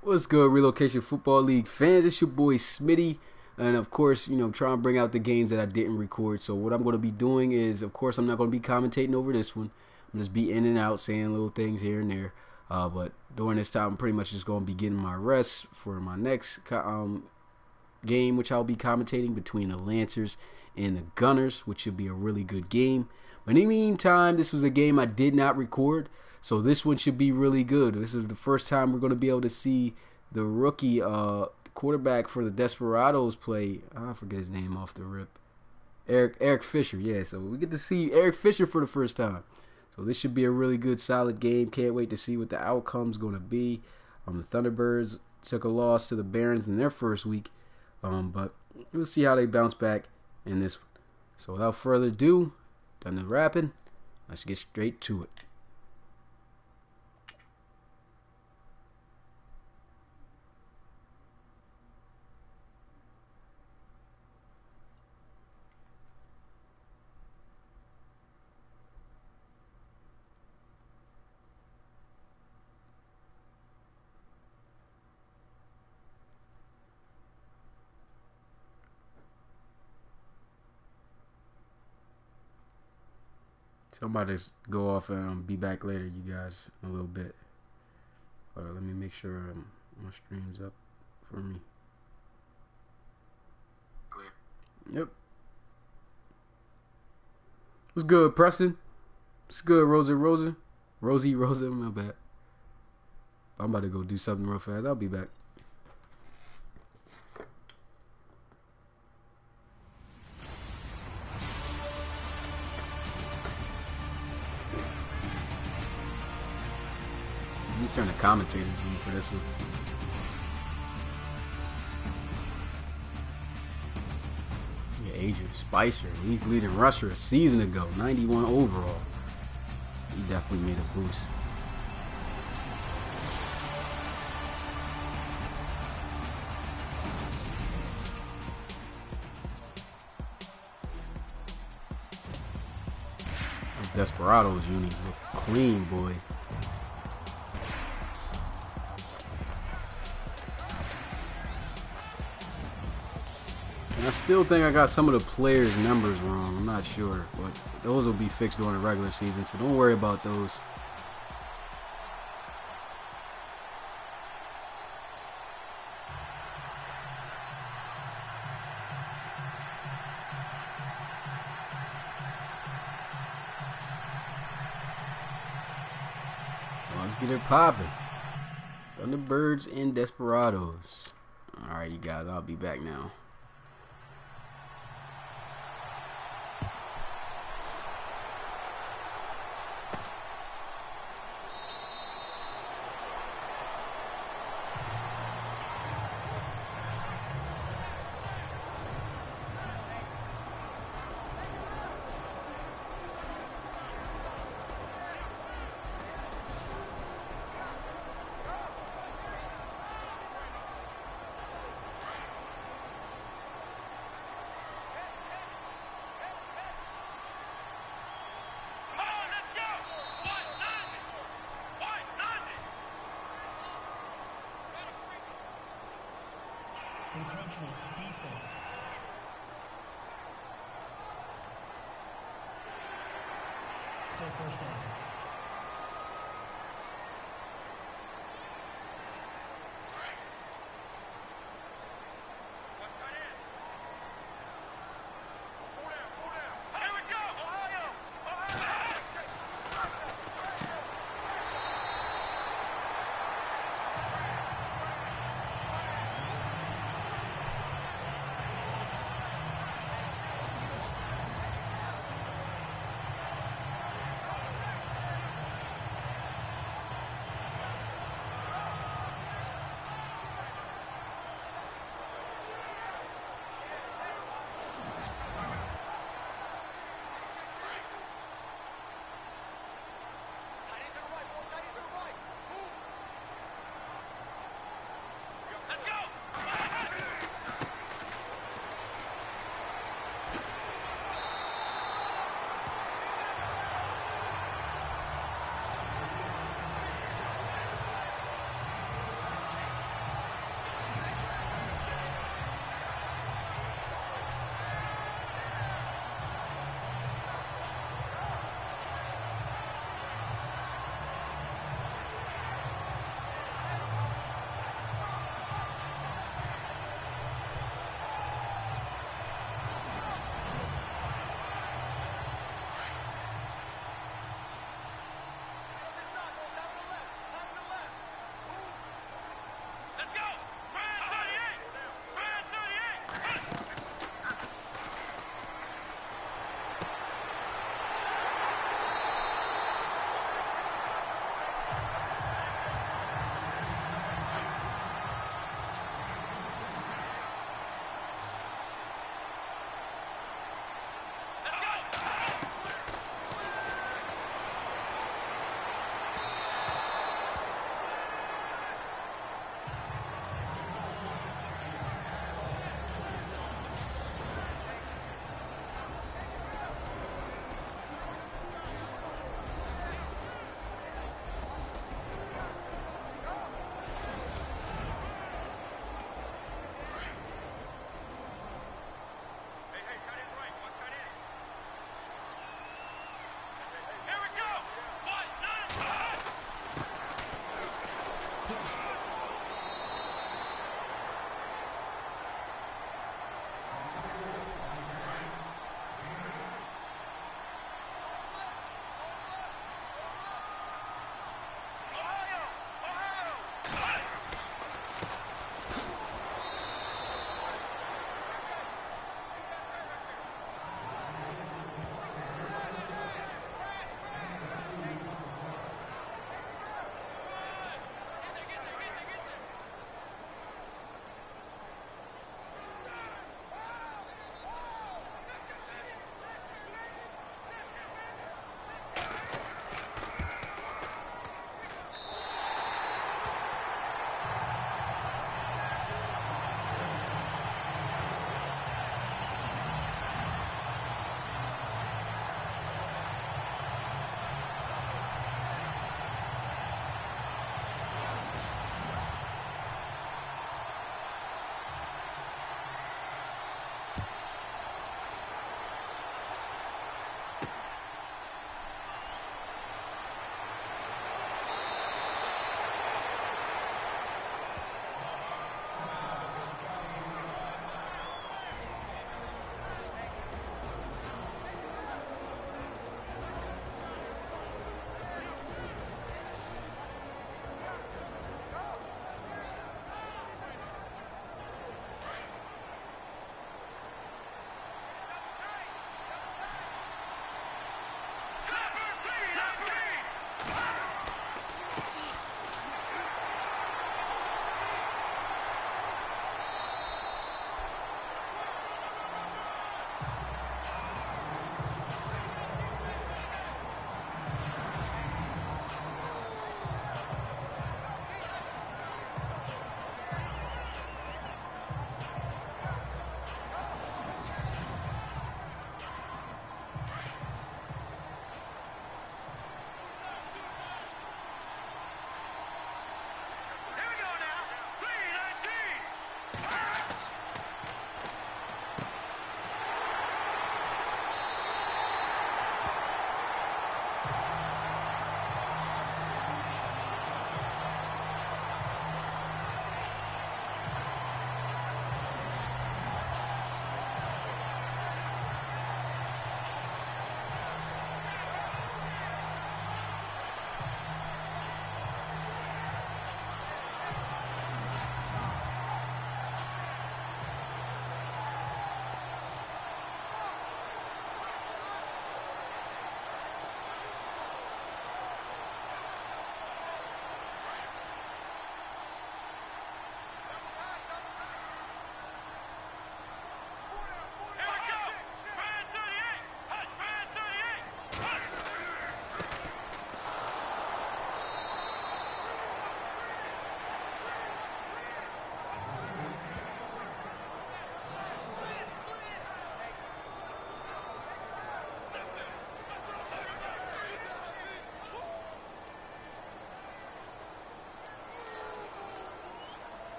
What's good, Relocation Football League fans? It's your boy Smitty, and of course, trying to bring out the games that I didn't record. So what I'm going to be doing is, of course, I'm not going to be commentating over this one. I'm just be in and out, saying little things here and there. But during this time, I'm pretty much just going to be getting my rest for my next game, which I'll be commentating between the Lancers and the Gunners, which should be a really good game. But in the meantime, this was a game I did not record. So this one should be really good. This is the first time we're going to be able to see the rookie quarterback for the Desperados play. I forget his name off the rip. Eric Fisher, yeah. So we get to see Eric Fisher for the first time. So this should be a really good, solid game. Can't wait to see what the outcome's going to be. The Thunderbirds took a loss to the Barons in their first week. But we'll see how they bounce back in this one. So without further ado, done the rapping. Let's get straight to it. So I'm about to go off and be back later, you guys, in a little bit. Hold on, let me make sure my stream's up for me. Clear. Yep. What's good, Preston? What's good, Rosie, my bad. I'm about to go do something real fast. I'll be back. Let me turn the commentators on for this one. Yeah, Adrian Spicer, league leading rusher a season ago, 91 overall. He definitely made a boost. Those Desperados unis look clean, boy. And I still think I got some of the players' numbers wrong. I'm not sure, but those will be fixed during the regular season, so don't worry about those. Let's get it popping. Thunderbirds and Desperados. Alright, you guys, I'll be back now. Encroachment defense. Still first down.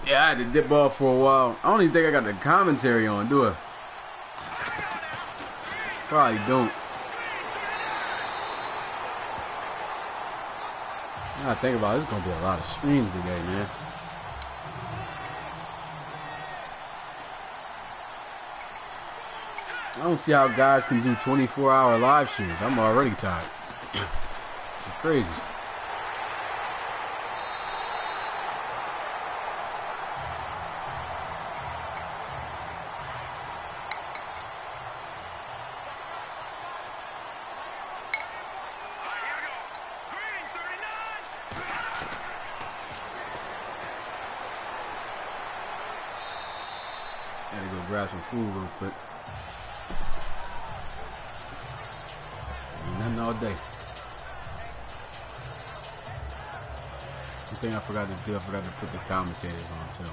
Yeah, I had to dip off for a while. I don't even think I got the commentary on, do I? Probably don't. Now I think about it, it's going to be a lot of streams today, man. I don't see how guys can do 24-hour live streams. I'm already tired. It's crazy. Gotta go grab some food real quick. Nothing all day. The thing I forgot to do, I forgot to put the commentators on too.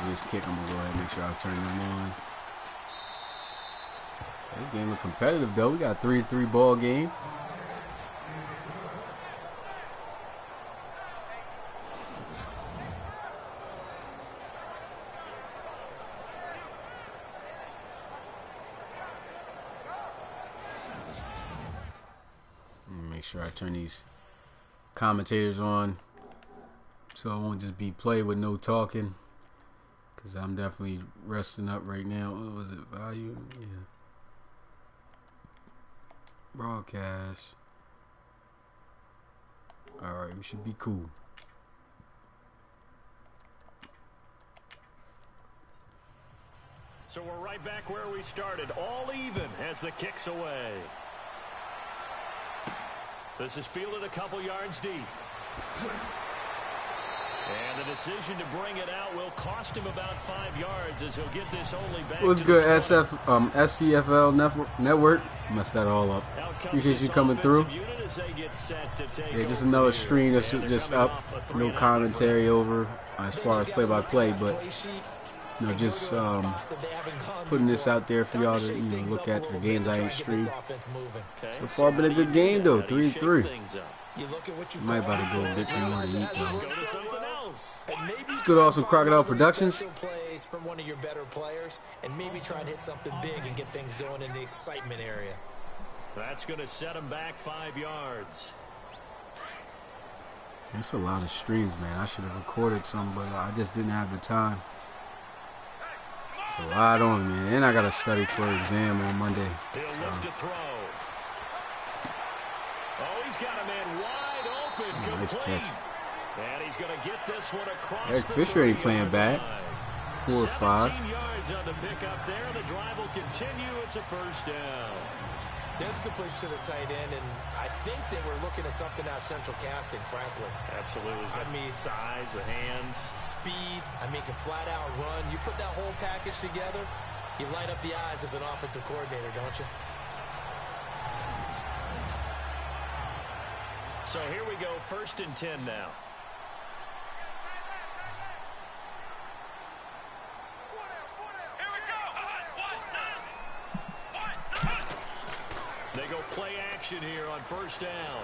This kick, I'm gonna go ahead and make sure I turn them on. This game is competitive though. We got a 3-3 ball game. Make sure I turn these commentators on so I won't just be played with no talking, because I'm definitely resting up right now. What was it? Value? Yeah. Broadcast. Alright, we should be cool. So we're right back where we started, all even as the kick's away. This is fielded a couple yards deep. And the decision to bring it out will cost him about 5 yards, as he'll get this only back. What's good, SCFL network? Messed that all up. Appreciate you coming through. Yeah, just another stream that's just up. No commentary over as far as play-by-play, but you know, just putting this out there for y'all to look at the games I ain't streamed. So far, been a good game though, 3-3. Might about to go get some more to eat though. It's good, awesome Crocodile Productions. From one of your better players, and maybe try to hit something big and get things going in the excitement area. That's going to set him back 5 yards. That's a lot of streams, man. I should have recorded some, but I just didn't have the time. It's a lot on, man. And I got to study for an exam on Monday. He'll look to throw. Oh, he's got a man wide open. Nice catch. And he's going to get this one across. Eric Fisher ain't playing bad. 4 or 5. 17 yards on the pickup there. The drive will continue. It's a first down. There's completion to the tight end, and I think they were looking at something out of central casting, frankly. Absolutely. I mean, size, the hands, speed. I mean, can flat out run. You put that whole package together, you light up the eyes of an offensive coordinator, don't you? So here we go, 1st and 10 now. They go play action here on 1st down.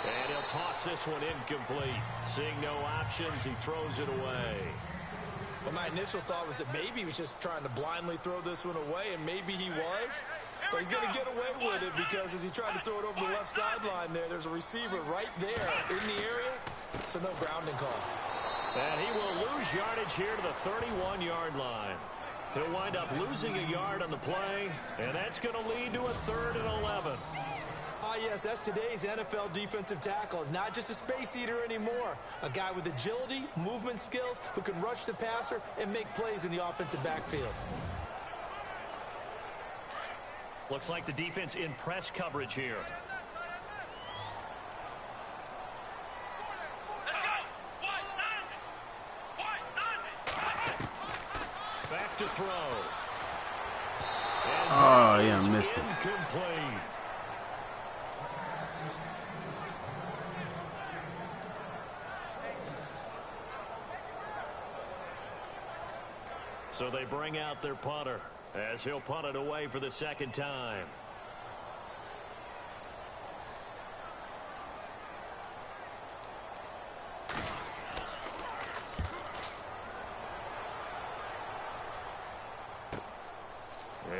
And he'll toss this one incomplete. Seeing no options, he throws it away. Well, my initial thought was that maybe he was just trying to blindly throw this one away, and maybe he was. But he's going to get away with it, because as he tried to throw it over the left sideline there's a receiver right there in the area, so no grounding call. And he will lose yardage here to the 31-yard line. He'll wind up losing a yard on the play, and that's going to lead to a 3rd and 11. Ah, yes, that's today's NFL defensive tackle. Not just a space eater anymore. A guy with agility, movement skills, who can rush the passer and make plays in the offensive backfield. Looks like the defense in press coverage here. Back to throw. Oh, yeah, I missed it. Incomplete. So they bring out their punter as he'll punt it away for the 2nd time.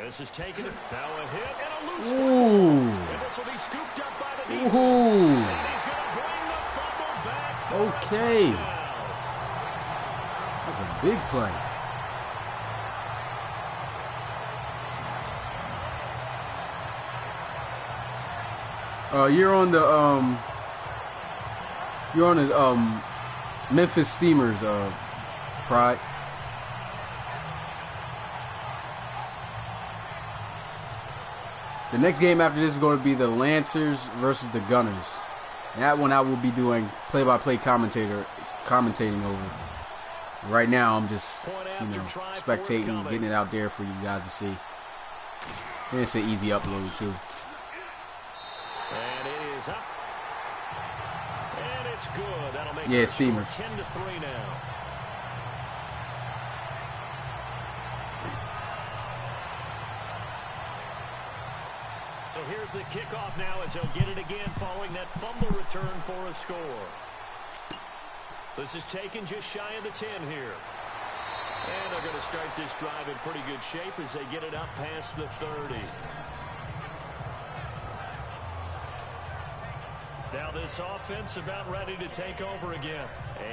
This is taken. Now a hit and a loose Ooh. and this will be scooped up by the defense. Ooh. And he's going to bring the fumble back for Okay. a touchdown. That's a big play. You're on the Memphis Steamers, Pride. The next game after this is going to be the Lancers versus the Gunners. And that one I will be doing play-by-play commentating over. Right now I'm just, spectating, getting it out there for you guys to see. And it's an easy upload too. And it is up. And it's good. That'll make it Steamers 10-3 now. So here's the kickoff now as he'll get it again following that fumble return for a score. This is taken just shy of the 10 here. And they're going to start this drive in pretty good shape as they get it up past the 30. Now this offense about ready to take over again.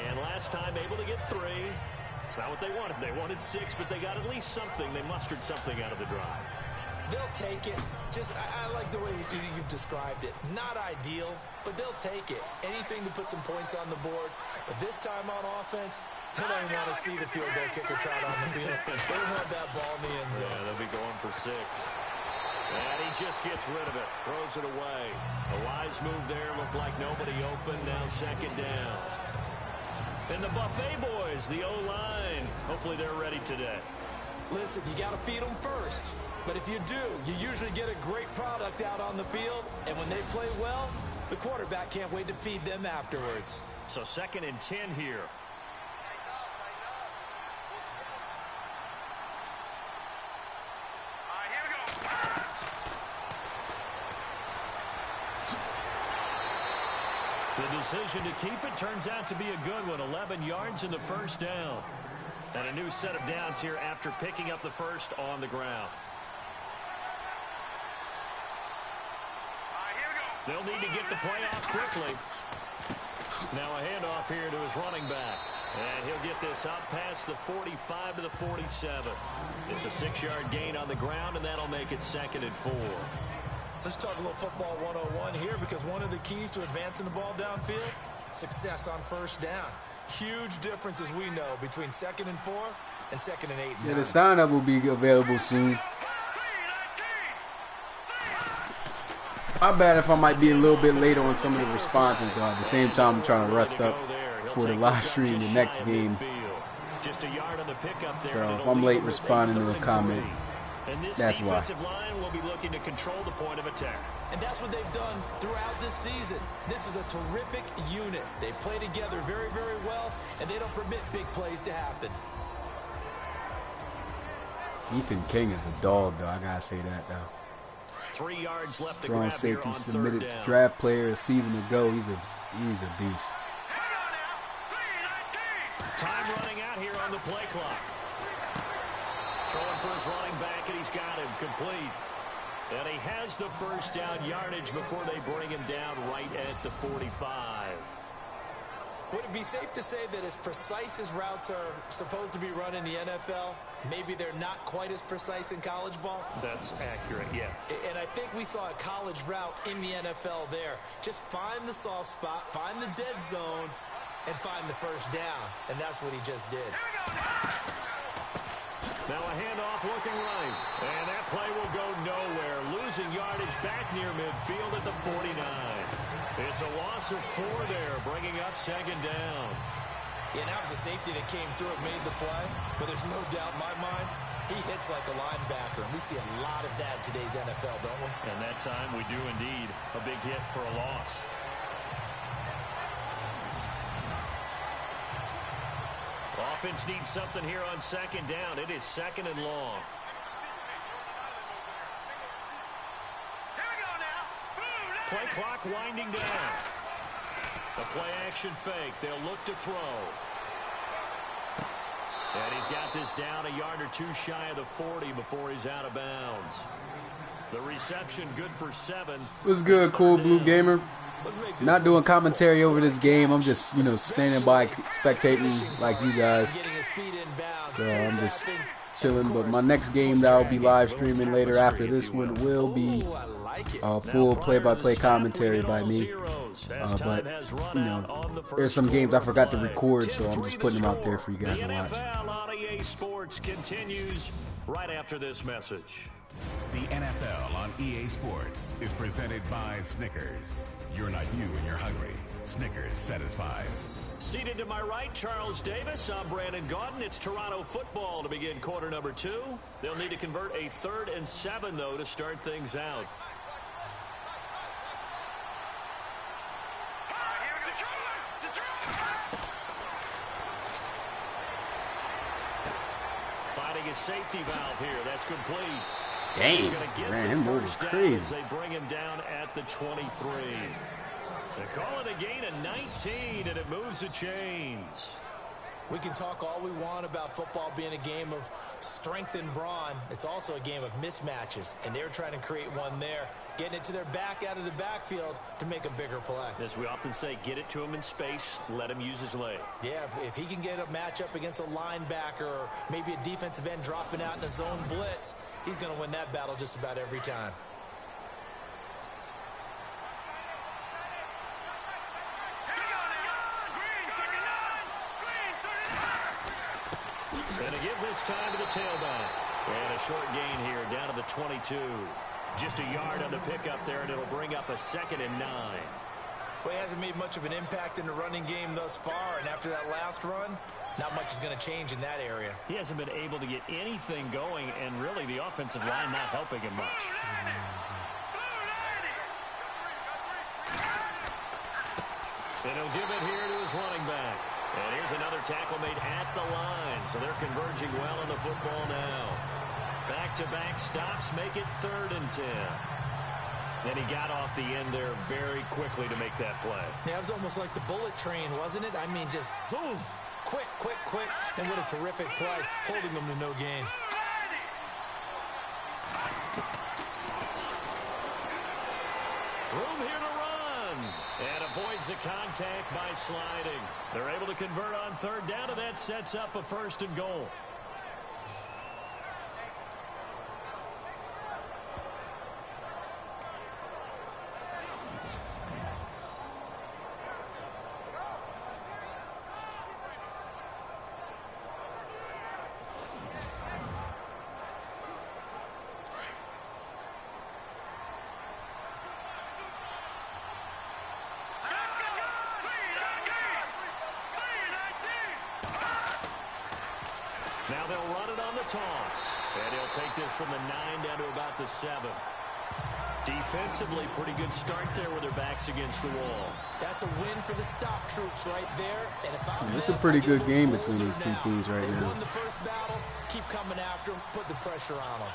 And last time able to get 3. It's not what they wanted. They wanted 6, but they got at least something. They mustered something out of the drive. They'll take it. I like the way you've described it. Not ideal, but they'll take it. Anything to put some points on the board. But this time on offense, they don't even want to see the field goal kicker trot on the field. They don't want that ball in the end zone. Yeah, they'll be going for 6. And he just gets rid of it. Throws it away. A wise move there. Looked like nobody open. Now second down. And the Buffet boys, the O-line. Hopefully they're ready today. Listen, you got to feed them first. But if you do, you usually get a great product out on the field. And when they play well, the quarterback can't wait to feed them afterwards. So second and 10 here. The decision to keep it turns out to be a good one. 11 yards in the first down. And a new set of downs here after picking up the first on the ground. They'll need to get the play off quickly. Now a handoff here to his running back. And he'll get this out past the 45 to the 47. It's a 6-yard gain on the ground, and that'll make it second and 4. Let's talk a little football 101 here, because one of the keys to advancing the ball downfield, success on first down. Huge difference, as we know, between second and 4 and second and 8. And yeah, the sign-up will be available soon. My bad if I might be a little bit later on some of the responses, though. At the same time, I'm trying to rest up for the live stream the next game. So if I'm late responding to a comment, that's why. Defensive line will be looking to control the point of attack. And that's what they've done throughout this season. This is a terrific unit. They play together very, very well, and they don't permit big plays to happen. Ethan King is a dog, though. I gotta say that, though. 3 yards left to Strong grab safety here on submitted third to down. draft player a season ago. He's a beast. Time running out here on the play clock. Throwing for his running back, and he's got him complete. And he has the first down yardage before they bring him down right at the 45. Would it be safe to say that as precise as routes are supposed to be run in the NFL, maybe they're not quite as precise in college ball? That's accurate, yeah. And I think we saw a college route in the NFL there. Just find the soft spot, find the dead zone, and find the first down. And that's what he just did. Now a handoff looking right. And that play will go nowhere. Losing yardage back near midfield at the 49. It's a loss of 4 there, bringing up second down. Yeah, that was a safety that came through and made the play. But there's no doubt in my mind, he hits like a linebacker. And we see a lot of that in today's NFL, don't we? And that time we do indeed. A big hit for a loss. Offense needs something here on second down. It is second and long. Play clock winding down. The play action fake. They'll look to throw. And he's got this down a yard or two shy of the 40 before he's out of bounds. The reception good for 7. What's good, Cool Blue Gamer? Not doing commentary over this game. I'm just, you know, standing by, spectating like you guys. So I'm just chilling. But my next game that I'll be live streaming later after this one will be full play-by-play commentary by me. But, you know, there's some games I forgot to record, so I'm just putting them out there for you guys to watch. NFL on EA Sports continues right after this message. The NFL on EA Sports is presented by Snickers. You're not you and you're hungry. Snickers satisfies. Seated to my right, Charles Davis. I'm Brandon Gaudin. It's Toronto football to begin quarter number 2. They'll need to convert a 3rd and 7, though, to start things out. Finding a safety valve here. That's complete. Dang, ran him over crazy. They bring him down at the 23. They call it a gain of 19, and it moves the chains. We can talk all we want about football being a game of strength and brawn. It's also a game of mismatches, and they're trying to create one there, getting it to their back out of the backfield to make a bigger play. As we often say, get it to him in space, let him use his leg. Yeah, if he can get a matchup against a linebacker or maybe a defensive end dropping out in a zone blitz, he's going to win that battle just about every time. Going to give this time to the tailback. And a short gain here down to the 22. Just a yard on the pickup there, and it'll bring up a 2nd and 9. Well, he hasn't made much of an impact in the running game thus far, and after that last run, not much is going to change in that area. He hasn't been able to get anything going, and really the offensive line not helping him much. And he'll give it here to his running back. And here's another tackle made at the line, so they're converging well on the football now. Back-to-back stops make it 3rd and 10. And he got off the end there very quickly to make that play. Yeah, it was almost like the bullet train, wasn't it? I mean, just zoom, quick, quick, quick, and what a terrific play, holding them to no gain. Room here to run. And avoids the contact by sliding. They're able to convert on 3rd down, and that sets up a 1st and goal. Now they'll run it on the toss. And he'll take this from the 9 down to about the 7. Defensively, pretty good start there with their backs against the wall. That's a win for the stop troops right there. And if I'm It's a pretty good game between these two teams right now. They won the first battle. Keep coming after them. Put the pressure on them.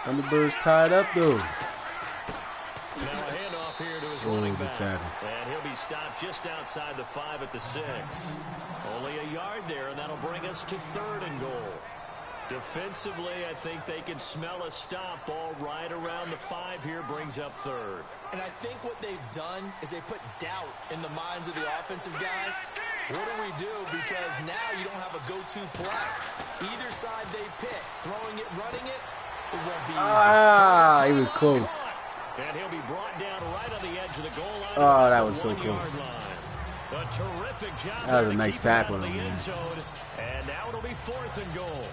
Thunderbirds tied up, though. Now a handoff here to his running back. And he'll be stopped just outside the 5 at the 6. Only a yard there, and that'll bring us to 3rd and goal. Defensively, I think they can smell a stop. Ball right around the 5 here, brings up 3rd. And I think what they've done is they put doubt in the minds of the offensive guys. What do we do? Because now you don't have a go-to play. Either side they pick, throwing it, running it, it won't be easy. He was close. And he'll be brought down right on the edge of the goal line. Oh, that was so close. A terrific job. That was a nice tackle, man. And now it'll be 4th and goal.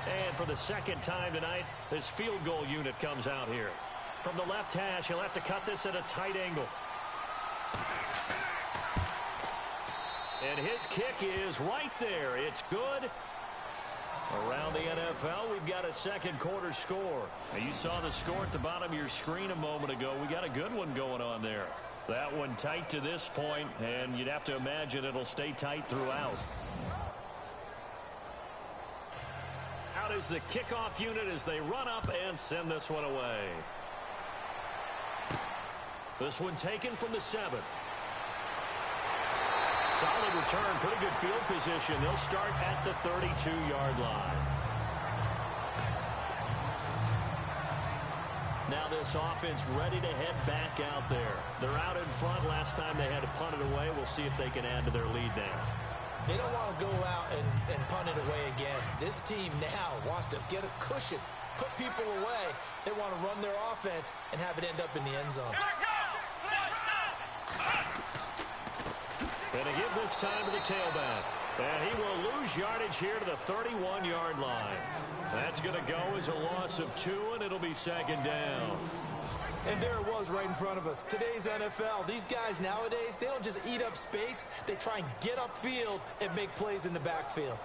And for the 2nd time tonight, this field goal unit comes out here. From the left hash, he'll have to cut this at a tight angle. And his kick is right there. It's good. Around the NFL, we've got a 2nd quarter score. Now, you saw the score at the bottom of your screen a moment ago. We got a good one going on there. That one tight to this point, and you'd have to imagine it'll stay tight throughout. Out is the kickoff unit as they run up and send this one away. This one taken from the 7. solid return, pretty good field position. They'll start at the 32-yard line. Now this offense ready to head back out there. They're out in front. Last time they had to punt it away. We'll see if they can add to their lead now. They don't want to go out and punt it away again. This team now wants to get a cushion, put people away. They want to run their offense and have it end up in the end zone. Going to give this time to the tailback. And he will lose yardage here to the 31-yard line. That's going to go as a loss of 2, and it'll be second down. And there it was right in front of us. Today's NFL, these guys nowadays, they don't just eat up space. They try and get upfield and make plays in the backfield.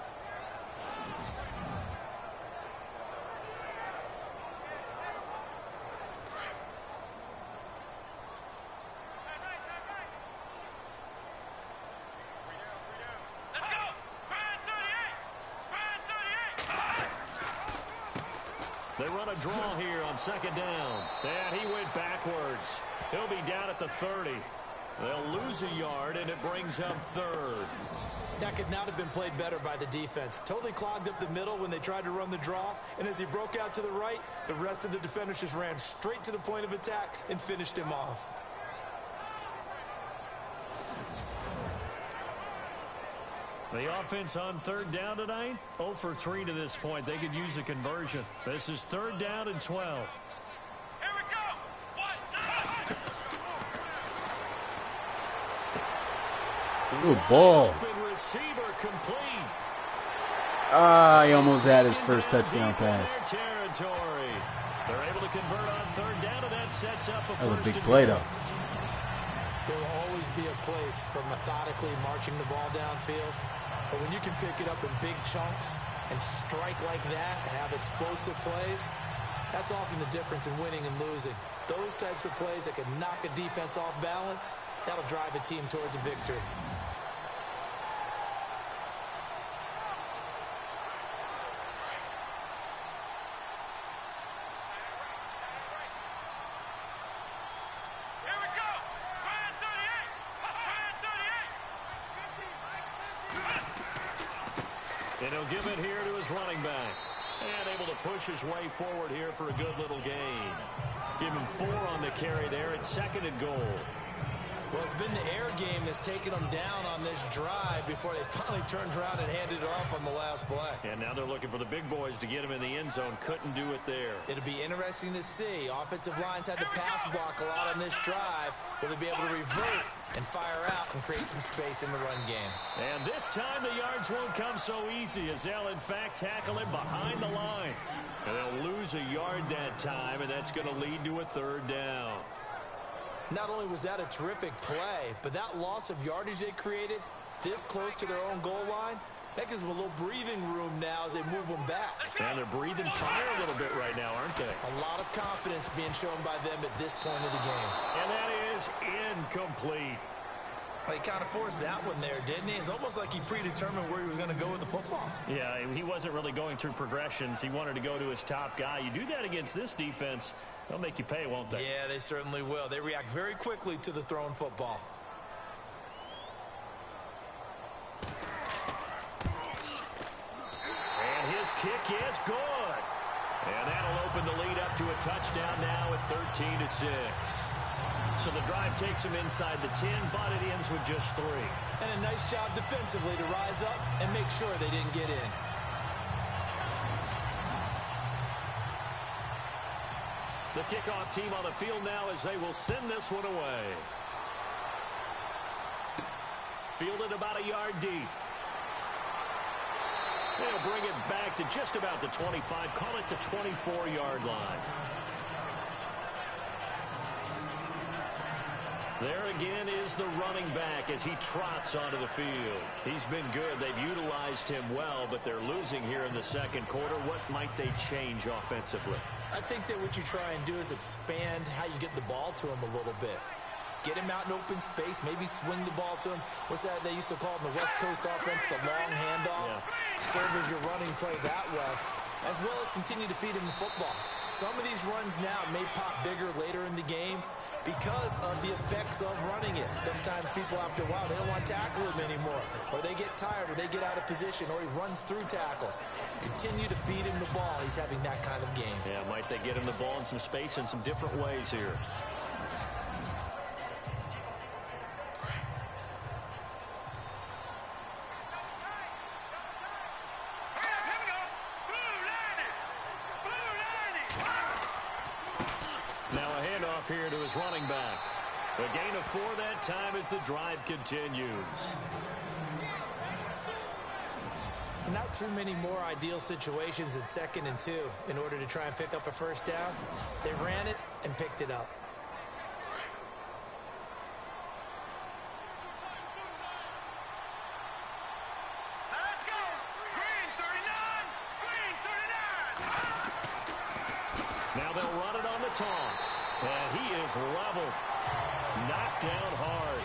They run a draw here on second down. And he went backwards. He'll be down at the 30. They'll lose a yard, and it brings up third. That could not have been played better by the defense. Totally clogged up the middle when they tried to run the draw. And as he broke out to the right, the rest of the defenders just ran straight to the point of attack and finished him off. The offense on third down tonight, 0 for 3 to this point. They could use a conversion. This is third down and 12. Here we go. Good ball. Open receiver complete. Ah, he almost had his first touchdown pass. Territory. They're able to convert on third down, and that sets up a That was a first big and play, goal. though. There will always be a place for methodically marching the ball downfield. But when you can pick it up in big chunks and strike like that, have explosive plays, that's often the difference in winning and losing. Those types of plays that can knock a defense off balance, that'll drive a team towards a victory. Here we go. Fire 38. And he'll give it here to his running back. And able to push his way forward here for a good little gain. Give him 4 on the carry there at second and goal. Well, it's been the air game that's taken them down on this drive before they finally turned around and handed it off on the last play. And now they're looking for the big boys to get him in the end zone. Couldn't do it there. It'll be interesting to see. Offensive lines had to pass block a lot on this drive. Will they be able to revert and fire out and create some space in the run game? And this time the yards won't come so easy as they'll, in fact, tackle him behind the line. And they'll lose a yard that time, and that's going to lead to a third down. Not only was that a terrific play, but that loss of yardage they created this close to their own goal line, that gives them a little breathing room now as they move them back. And they're breathing fire a little bit right now, aren't they? A lot of confidence being shown by them at this point of the game. And that is incomplete. Well, he kind of forced that one there, didn't he? It's almost like he predetermined where he was going to go with the football. Yeah, he wasn't really going through progressions. He wanted to go to his top guy. You do that against this defense, they'll make you pay, won't they? Yeah, they certainly will. They react very quickly to the thrown football. And his kick is good. And that'll open the lead up to a touchdown now at 13-6. So the drive takes him inside the 10, but it ends with just 3. And a nice job defensively to rise up and make sure they didn't get in. The kickoff team on the field now as they will send this one away. Fielded about a yard deep. They'll bring it back to just about the 25, call it the 24-yard line. There again is the running back as he trots onto the field. He's been good. They've utilized him well, but they're losing here in the second quarter. What might they change offensively? I think that what you try and do is expand how you get the ball to him a little bit. Get him out in open space, maybe swing the ball to him. What's that they used to call in the West Coast offense, the long handoff? Yeah. Serve as your running play that way, as well as continue to feed him the football. Some of these runs now may pop bigger later in the game, because of the effects of running it. Sometimes people, after a while, they don't want to tackle him anymore, or they get tired, or they get out of position, or he runs through tackles. Continue to feed him the ball. He's having that kind of game. Yeah, might they get him the ball in some space in some different ways here. Now a handoff here to his running back. A gain of 4 that time as the drive continues. Not too many more ideal situations in 2nd and 2 in order to try and pick up a first down. They ran it and picked it up. Let's go. Green 39. Green 39. Now they'll run it on the toss. And he is leveled. Knocked down hard.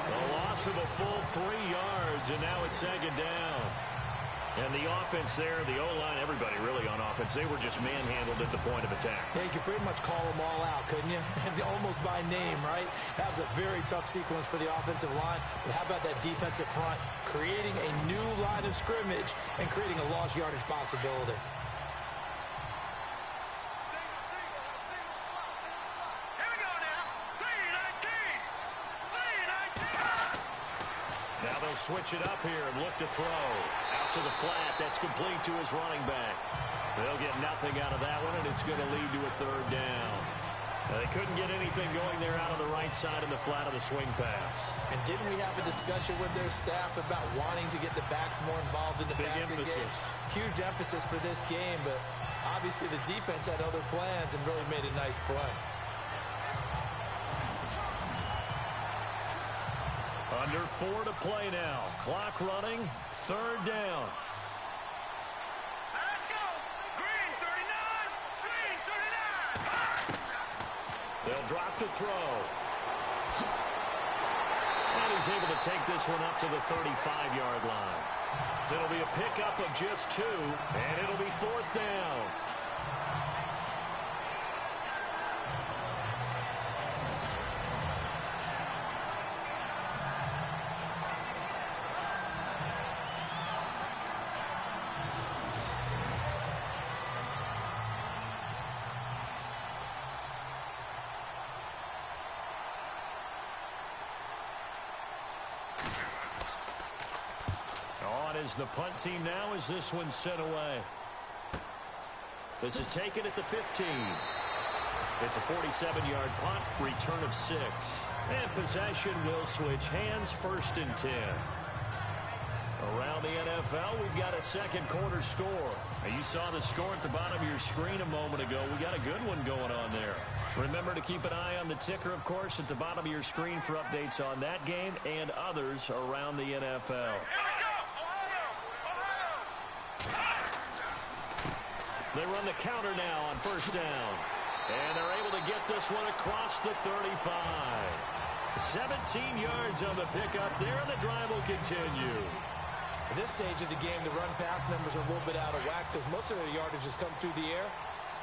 A loss of a full 3 yards, and now it's 2nd down. And the offense there, the O-line, everybody really on offense, they were just manhandled at the point of attack. Yeah, you could pretty much call them all out, couldn't you? Almost by name, right? That was a very tough sequence for the offensive line. But how about that defensive front? Creating a new line of scrimmage and creating a lost yardage possibility. Here we go now. 3-19. 3-19. Now they'll switch it up here and look to throw. Out to the flat. That's complete to his running back. They'll get nothing out of that one, and it's going to lead to a 3rd down. They couldn't get anything going there out on the right side in the flat of the swing pass. And didn't we have a discussion with their staff about wanting to get the backs more involved in the passing game? Huge emphasis for this game, but obviously the defense had other plans and really made a nice play. Under 4 to play now. Clock running. 3rd down. Let's go. Green 39. Green 39. They'll drop to throw. And he's able to take this one up to the 35-yard line. It'll be a pickup of just 2, and it'll be 4th down. On is the punt team now as this one's sent away. This is taken at the 15. It's a 47-yard punt, return of 6. And possession will switch hands, 1st and 10. Around the NFL, we've got a 2nd quarter score. Now, you saw the score at the bottom of your screen a moment ago. We got a good one going on there. Remember to keep an eye on the ticker, of course, at the bottom of your screen for updates on that game and others around the NFL. They run the counter now on 1st down. And they're able to get this one across the 35. 17 yards on the pickup there, and the drive will continue. At this stage of the game, the run-pass numbers are a little bit out of whack because most of their yardage has come through the air.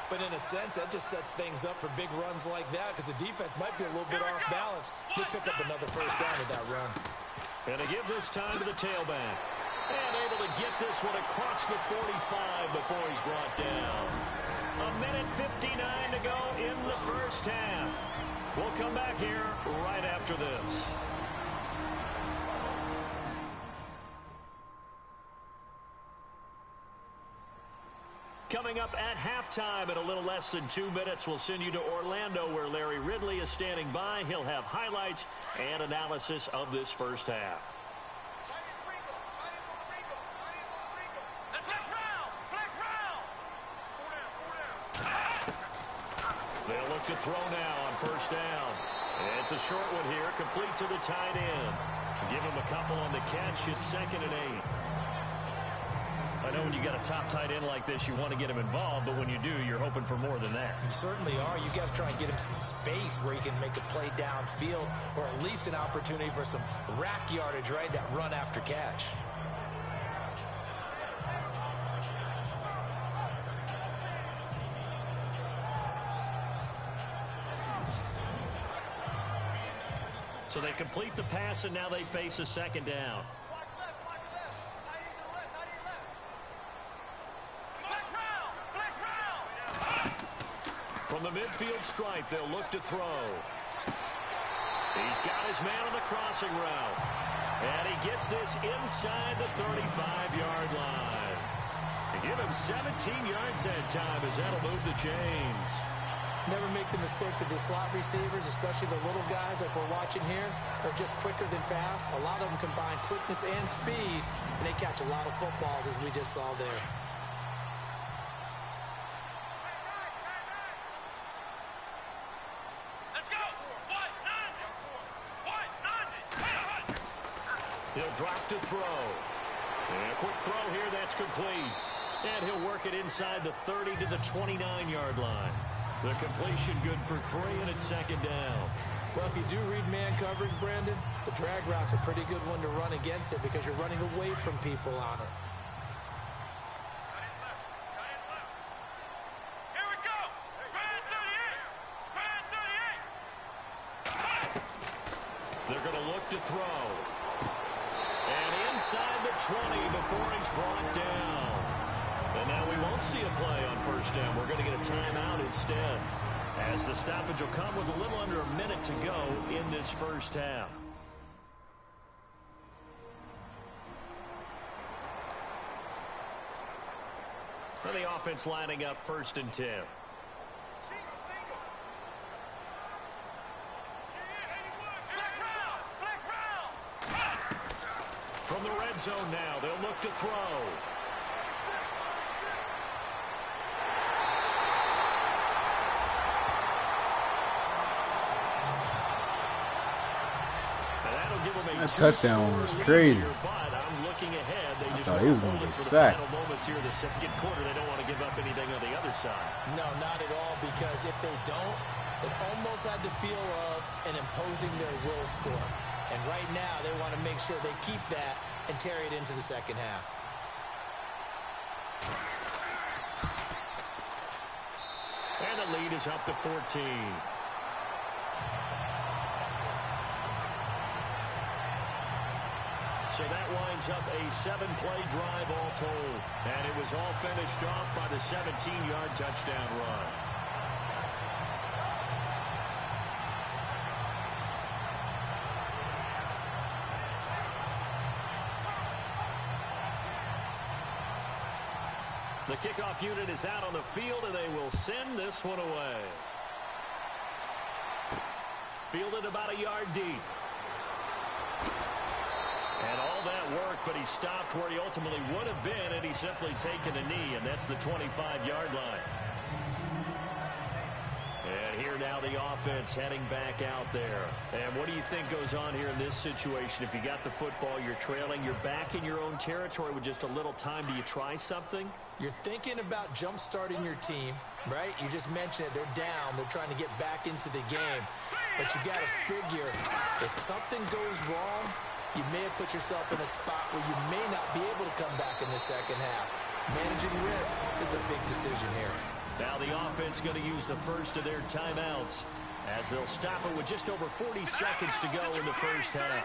But in a sense, that just sets things up for big runs like that because the defense might be a little bit off balance. They pick up another 1st down with that run. And to give this time to the tailback. And able to get this one across the 45 before he's brought down. 1:59 to go in the 1st half. We'll come back here right after this. Coming up at halftime in a little less than 2 minutes, we'll send you to Orlando where Larry Ridley is standing by. He'll have highlights and analysis of this 1st half. They'll look to throw now on 1st down. And it's a short one here, complete to the tight end. Give him a couple on the catch. It's 2nd and 8. I know when you got a top tight end like this, you want to get him involved, but when you do, you're hoping for more than that. You certainly are. You've got to try and get him some space where he can make a play downfield or at least an opportunity for some rack yardage, right? That run after catch. So they complete the pass, and now they face a second down. From the midfield stripe, they'll look to throw. He's got his man on the crossing route. And he gets this inside the 35-yard line. To give him 17 yards that time as that'll move the chains. Never make the mistake that the slot receivers, especially the little guys like we're watching here, are just quicker than fast. A lot of them combine quickness and speed, and they catch a lot of footballs, as we just saw there. He'll drop to throw. And a quick throw here, that's complete. And he'll work it inside the 30 to the 29-yard line. The completion good for 3, and it's second down. Well, if you do read man coverage, Brandon, the drag route's a pretty good one to run against it because you're running away from people on it. Here we go. Brand 38. They're going to look to throw. And inside the 20 before he's brought down. And now we won't see a play on first down. We're going to get a timeout instead, as the stoppage will come with a little under a minute to go in this first half. And the offense lining up 1st and 10. From the red zone now, they'll look to throw. That touchdown was crazy. I thought he was going to get sacked. They don't want to give up anything on the other side. No, not at all, because if they don't, it almost had the feel of an imposing their will score. And right now, they want to make sure they keep that and carry it into the second half. And the lead is up to 14. So that winds up a 7-play drive all told. And it was all finished off by the 17-yard touchdown run. The kickoff unit is out on the field, and they will send this one away. Fielded about a yard deep. And all that work, but he stopped where he ultimately would have been, and he's simply taken a knee, and that's the 25-yard line. And here now the offense heading back out there. And what do you think goes on here in this situation? If you got the football, you're trailing, you're back in your own territory with just a little time. Do you try something? You're thinking about jump-starting your team, right? You just mentioned it. They're down. They're trying to get back into the game. But you got to figure if something goes wrong, you may have put yourself in a spot where you may not be able to come back in the second half. Managing risk is a big decision here. Now the offense going to use the first of their timeouts as they'll stop it with just over 40 seconds to go in the first half.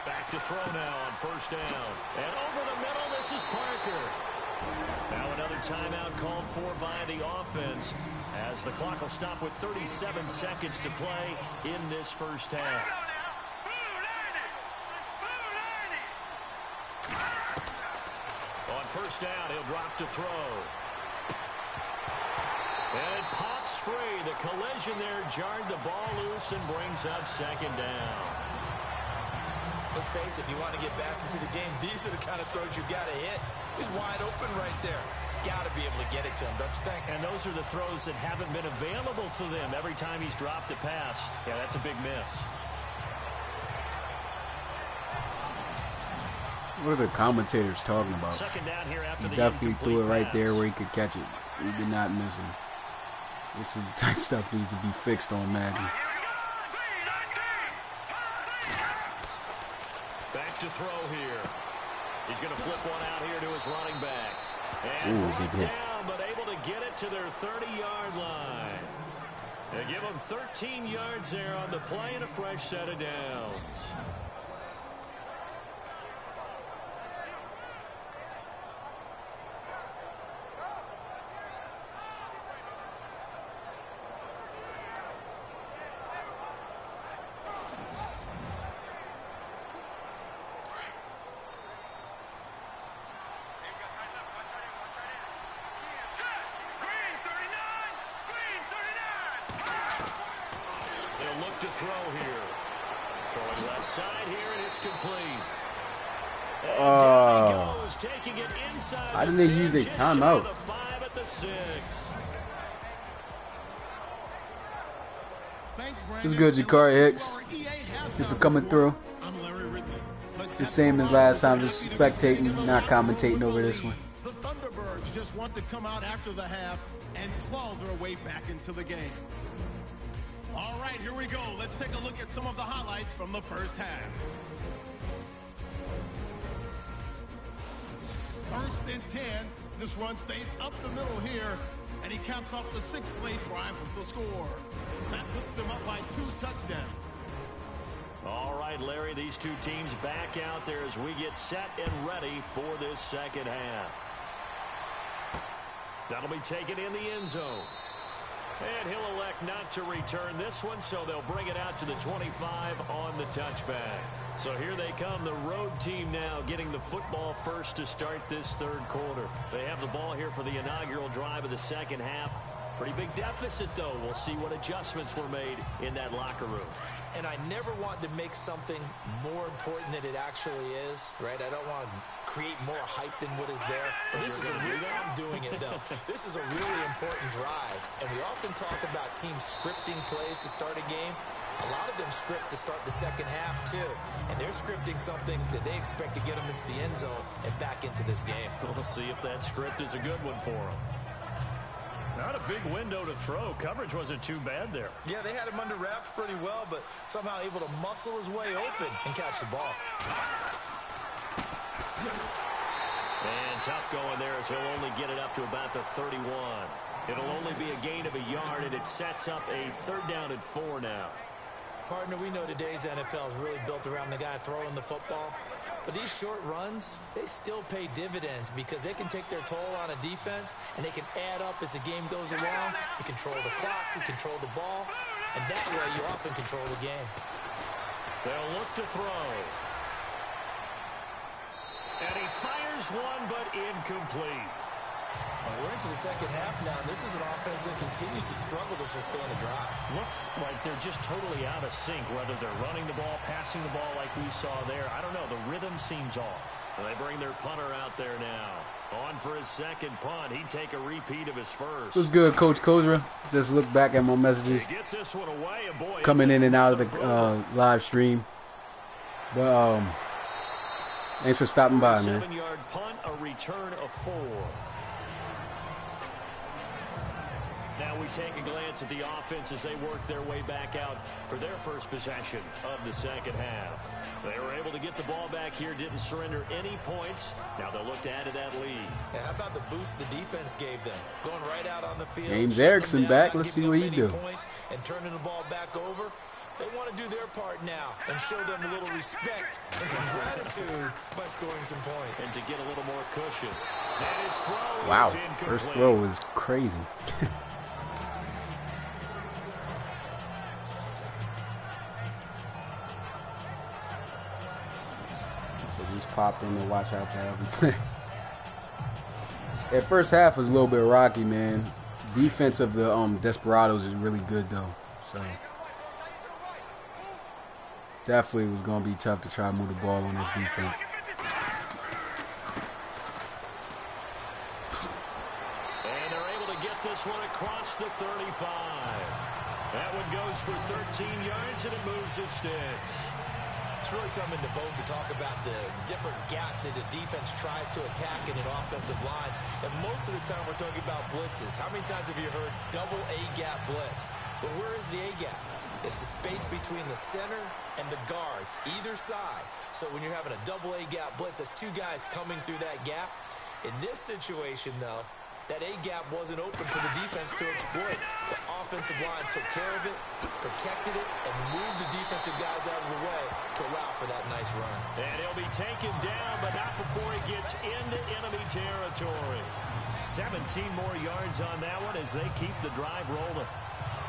Back to throw now on first down. And over the middle, this is Parker. Now another timeout called for by the offense as the clock will stop with 37 seconds to play in this first half. On first down, he'll drop to throw. And it pops free. The collision there jarred the ball loose and brings up second down. Let's face it, if you want to get back into the game, these are the kind of throws you got to hit. He's wide open right there. Got to be able to get it to him, don't you think? And those are the throws that haven't been available to them every time he's dropped a pass. Yeah, that's a big miss. What are the commentators talking about? Second down here after He the definitely threw it right pass. there where he could catch it. He did not miss him. This is the type of stuff needs to be fixed on Madden. Back to throw here. He's going to flip one out here to his running back. And Ooh, brought big hit. down, but able to get it to their 30-yard line. They give him 13 yards there on the play and a fresh set of downs. To throw here. Throwing left side here, and it's complete. And down he goes, taking it inside. Why didn't they use their timeouts? The 5 at the 6. This is good, Jakari Hicks. Thanks for coming through. The same as last time, just spectating, not commentating over this one. The Thunderbirds just want to come out after the half and claw their way back into the game. All right, here we go. Let's take a look at some of the highlights from the first half. First and 10. This run stays up the middle here, and he caps off the 6-play drive with the score. That puts them up by 2 touchdowns. All right, Larry, these two teams back out there as we get set and ready for this second half. That'll be taken in the end zone. And he'll elect not to return this one, so they'll bring it out to the 25 on the touchback. So here they come, the road team now getting the football first to start this third quarter. They have the ball here for the inaugural drive of the second half. Pretty big deficit, though. We'll see what adjustments were made in that locker room. And I never want to make something more important than it actually is, right? I don't want to create more hype than what is there. But this is a really, I'm doing it though. This is a really important drive. And we often talk about teams scripting plays to start a game. A lot of them script to start the second half too. And they're scripting something that they expect to get them into the end zone and back into this game. We'll see if that script is a good one for them. Not a big window to throw. Coverage wasn't too bad there. Yeah, they had him under wraps pretty well, but somehow able to muscle his way open and catch the ball. And tough going there as he'll only get it up to about the 31. It'll only be a gain of a yard, and it sets up a 3rd down and 4 now. Partner, we know today's NFL is really built around the guy throwing the football. But these short runs, they still pay dividends because they can take their toll on a defense, and they can add up as the game goes along. You control the clock, you control the ball, and that way you often control the game. They'll look to throw. And he fires one, but incomplete. We're into the second half now, and this is an offense that continues to struggle to sustain a drive. Looks like they're just totally out of sync, whether they're running the ball, passing the ball like we saw there. I don't know. The rhythm seems off. And they bring their punter out there now. On for his second punt. He'd take a repeat of his first. What's good, Coach Kozra? Just look back at my messages gets this one away, and boy, coming in and out of the live stream. But thanks for stopping by, man. 7-yard punt, a return of 4. Now we take a glance at the offense as they work their way back out for their first possession of the second half. They were able to get the ball back here, didn't surrender any points. Now they'll look to add to that lead. Yeah, how about the boost the defense gave them? Going right out on the field. James Erickson back. Let's see what he do. And turning the ball back over. They want to do their part now and show them a little respect and some gratitude by scoring some points. And to get a little more cushion. And his throw Wow, is incomplete. first throw was crazy. So just pop in and watch how that. That first half was a little bit rocky, man. Defense of the Desperados is really good though. So definitely was gonna be tough to try to move the ball on this defense. And they're able to get this one across the 35. That one goes for 13 yards and it moves the sticks. It's really come into vogue to talk about the different gaps that the defense tries to attack in an offensive line. And most of the time we're talking about blitzes. How many times have you heard double A-gap blitz? But where is the A-gap? It's the space between the center and the guards, either side. So when you're having a double A-gap blitz, that's 2 guys coming through that gap. In this situation, though, that A-gap wasn't open for the defense to exploit. The offensive line took care of it, protected it, and moved the defensive guys out of the way to allow for that nice run. And he'll be taken down, but not before he gets into enemy territory. 17 more yards on that one as they keep the drive rolling.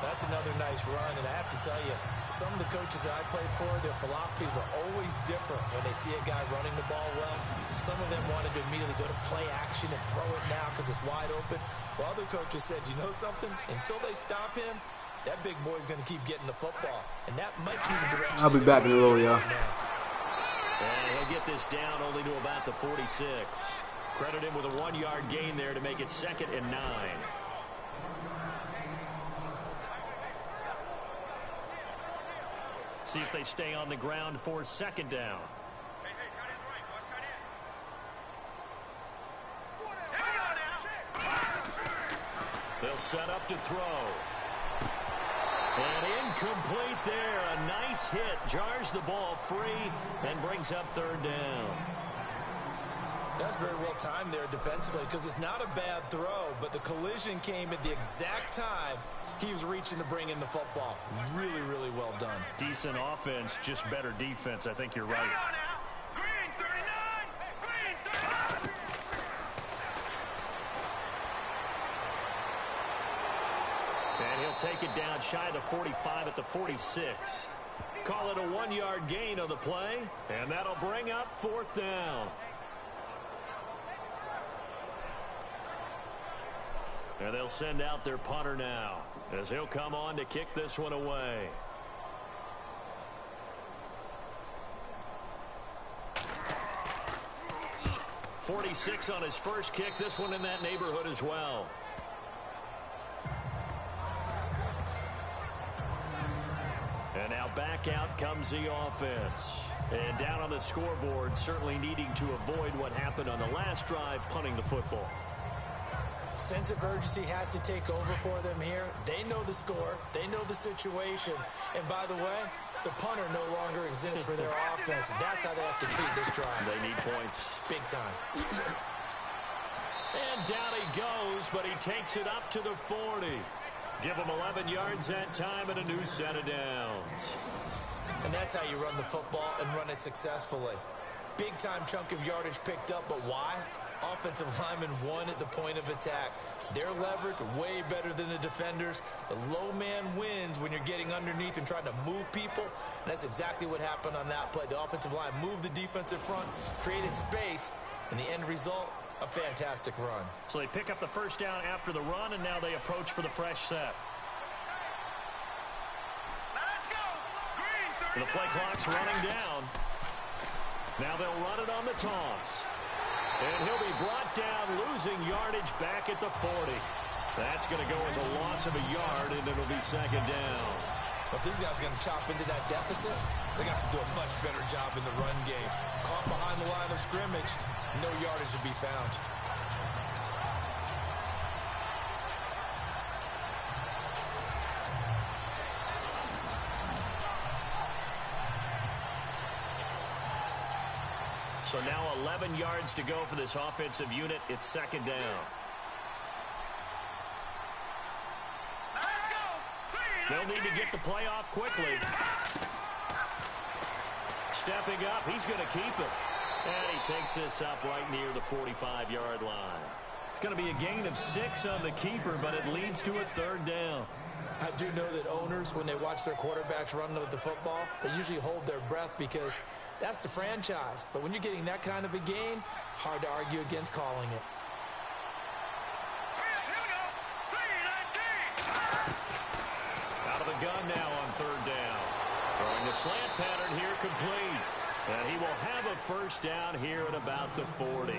That's another nice run, and I have to tell you, some of the coaches that I played for, their philosophies were always different when they see a guy running the ball well. Some of them wanted to immediately go to play action and throw it now because it's wide open. While other coaches said, you know something? Until they stop him, that big boy's going to keep getting the football, and that might be the direction. I'll be back in a little, y'all. And he'll get this down only to about the 46. Credit him with a 1-yard gain there to make it 2nd and 9. See if they stay on the ground for 2nd down. They'll set up to throw. And incomplete there. A nice hit. Jars the ball free and brings up 3rd down. That's very well timed there defensively because it's not a bad throw, but the collision came at the exact time he was reaching to bring in the football. Really, really well done. Decent offense, just better defense. I think you're right. And he'll take it down shy of the 45 at the 46. Call it a 1-yard gain on the play, and that'll bring up 4th down. And they'll send out their punter now as he'll come on to kick this one away. .46 on his first kick. This one in that neighborhood as well. And now back out comes the offense. And down on the scoreboard, certainly needing to avoid what happened on the last drive, punting the football. Sense of urgency has to take over for them here. They know the score. They know the situation. And by the way, the punter no longer exists for their offense. That's how they have to treat this drive. They need points. Big time. And down he goes, but he takes it up to the 40. Give him 11 yards that time and a new set of downs. And that's how you run the football and run it successfully. Big time chunk of yardage picked up, but why? Offensive lineman won at the point of attack. Their leverage way better than the defenders. The low man wins when you're getting underneath and trying to move people. And that's exactly what happened on that play. The offensive line moved the defensive front, created space, and the end result, a fantastic run. So they pick up the 1st down after the run, and now they approach for the fresh set. The play clock's running down. Now they'll run it on the toss. And he'll be brought down, losing yardage back at the 40. That's going to go as a loss of a yard, and it'll be 2nd down. But these guys are going to chop into that deficit. They're going to have to do a much better job in the run game. Caught behind the line of scrimmage, no yardage to be found. So now 11 yards to go for this offensive unit. It's 2nd down. They'll need to get the play off quickly. Stepping up, he's going to keep it. And he takes this up right near the 45-yard line. It's going to be a gain of 6 on the keeper, but it leads to a 3rd down. I do know that owners, when they watch their quarterbacks run with the football, they usually hold their breath because that's the franchise. But when you're getting that kind of a gain, hard to argue against calling it. Out of the gun now on 3rd down. Throwing the slant pattern here complete. And he will have a 1st down here at about the 40.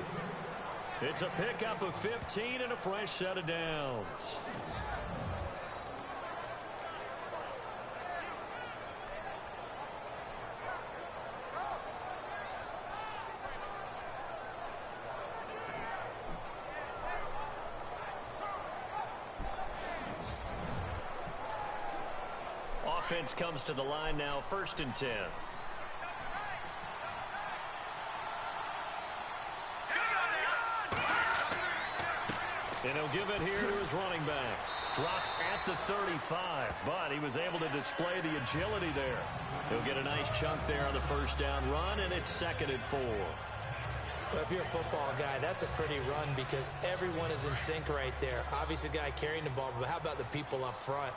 It's a pickup of 15 and a fresh set of downs. Offense comes to the line now, 1st and 10. And he'll give it here to his running back. Dropped at the 35, but he was able to display the agility there. He'll get a nice chunk there on the first down run, and it's 2nd and 4. Well, if you're a football guy, that's a pretty run because everyone is in sync right there. Obviously, the guy carrying the ball, but how about the people up front?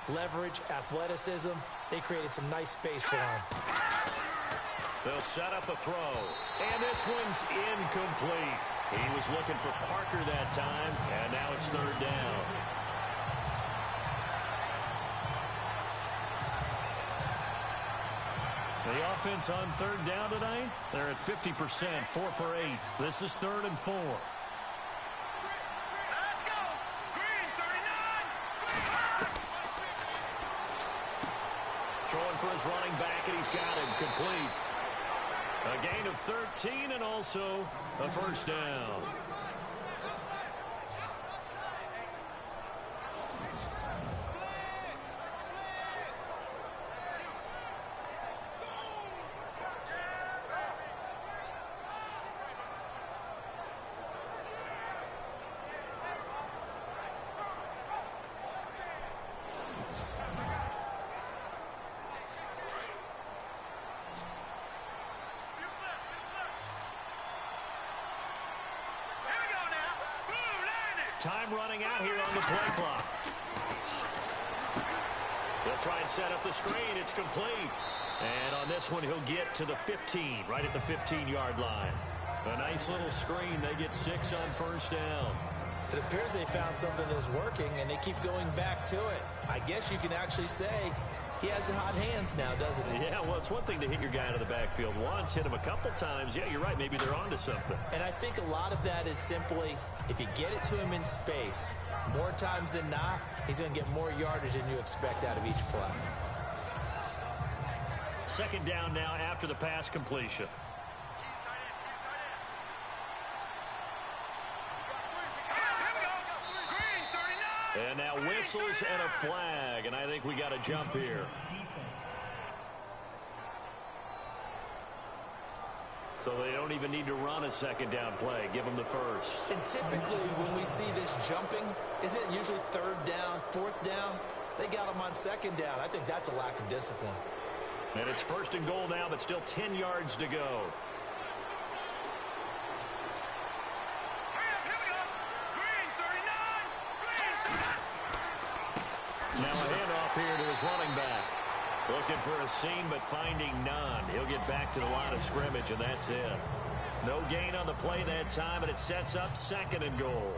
Leverage, athleticism, they created some nice space for him. They'll set up a throw, and this one's incomplete. He was looking for Parker that time, and now it's 3rd down. The offense on 3rd down tonight, they're at 50%, 4 for 8. This is 3rd and 4. Let's go! Green, 39! Throwing for his running back, and he's got him complete. A gain of 13 and also a first down. Time running out here on the play clock. They'll try and set up the screen. It's complete. And on this one, he'll get to the 15, right at the 15-yard line. A nice little screen. They get 6 on first down. It appears they found something that's working, and they keep going back to it. I guess you can actually say he has the hot hands now, doesn't he? Yeah, well, it's one thing to hit your guy out of the backfield once, hit him a couple times. Yeah, you're right. Maybe they're onto something. And I think a lot of that is simply if you get it to him in space, more times than not, he's going to get more yardage than you expect out of each play. 2nd down now after the pass completion. And now whistles and a flag, and I think we got a jump here. So they don't even need to run a 2nd down play. Give them the first. And typically when we see this jumping, isn't it usually 3rd down, 4th down? They got them on 2nd down. I think that's a lack of discipline. And it's 1st and goal now, but still 10 yards to go. Now a handoff here to his running back. Looking for a seam, but finding none. He'll get back to the line of scrimmage, and that's it. No gain on the play that time, and it sets up 2nd and goal.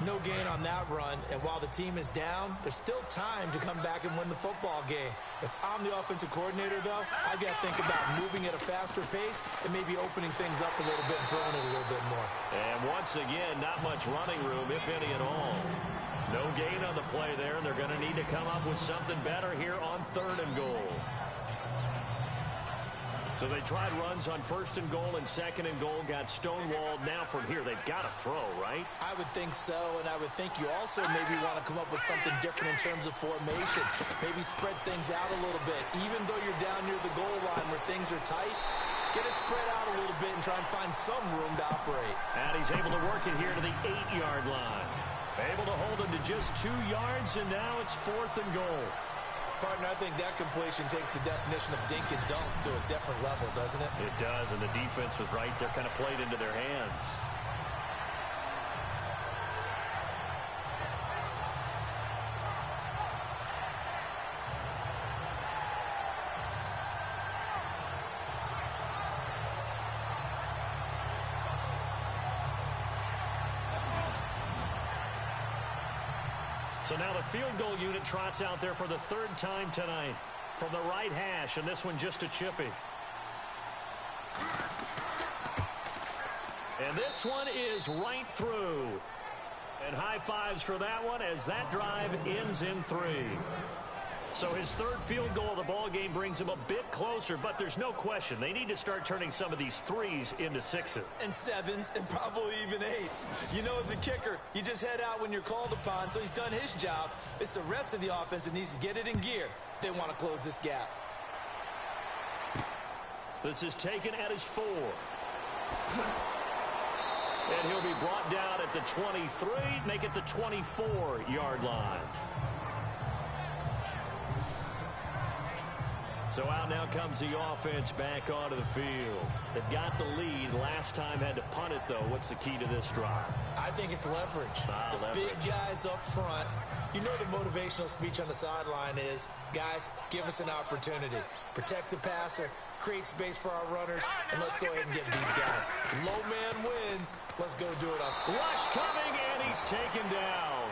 No gain on that run, and while the team is down, there's still time to come back and win the football game. If I'm the offensive coordinator, though, I've got to think about moving at a faster pace and maybe opening things up a little bit and throwing it a little bit more. And once again, not much running room, if any at all. No gain on the play there, and they're going to need to come up with something better here on 3rd and goal. So they tried runs on 1st and goal and 2nd and goal, got stonewalled. Now from here, they've got to throw, right? I would think so, and I would think you also maybe want to come up with something different in terms of formation. Maybe spread things out a little bit. Even though you're down near the goal line where things are tight, get it spread out a little bit and try and find some room to operate. And he's able to work it here to the 8-yard line. Able to hold him to just 2 yards, and now it's 4th and goal. Partner, I think that completion takes the definition of dink and dunk to a different level, doesn't it? It does, and the defense was right there, kind of played into their hands. So now the field goal unit trots out there for the 3rd time tonight from the right hash, and this one just a chippy. And this one is right through. And high fives for that one as that drive ends in 3. So his 3rd field goal of the ball game brings him a bit closer, but there's no question they need to start turning some of these 3s into 6s. And 7s and probably even 8s. You know, as a kicker, you just head out when you're called upon, so he's done his job. It's the rest of the offense that needs to get it in gear if they want to close this gap. This is taken at his 4. And he'll be brought down at the 23, make it the 24-yard line. So out now comes the offense back onto the field. They've got the lead. Last time had to punt it, though. What's the key to this drive? I think it's leverage. Big guys up front. You know the motivational speech on the sideline is, guys, give us an opportunity. Protect the passer, create space for our runners, and let's go ahead and get these guys. Low man wins. Let's go do it on. Rush coming, and he's taken down.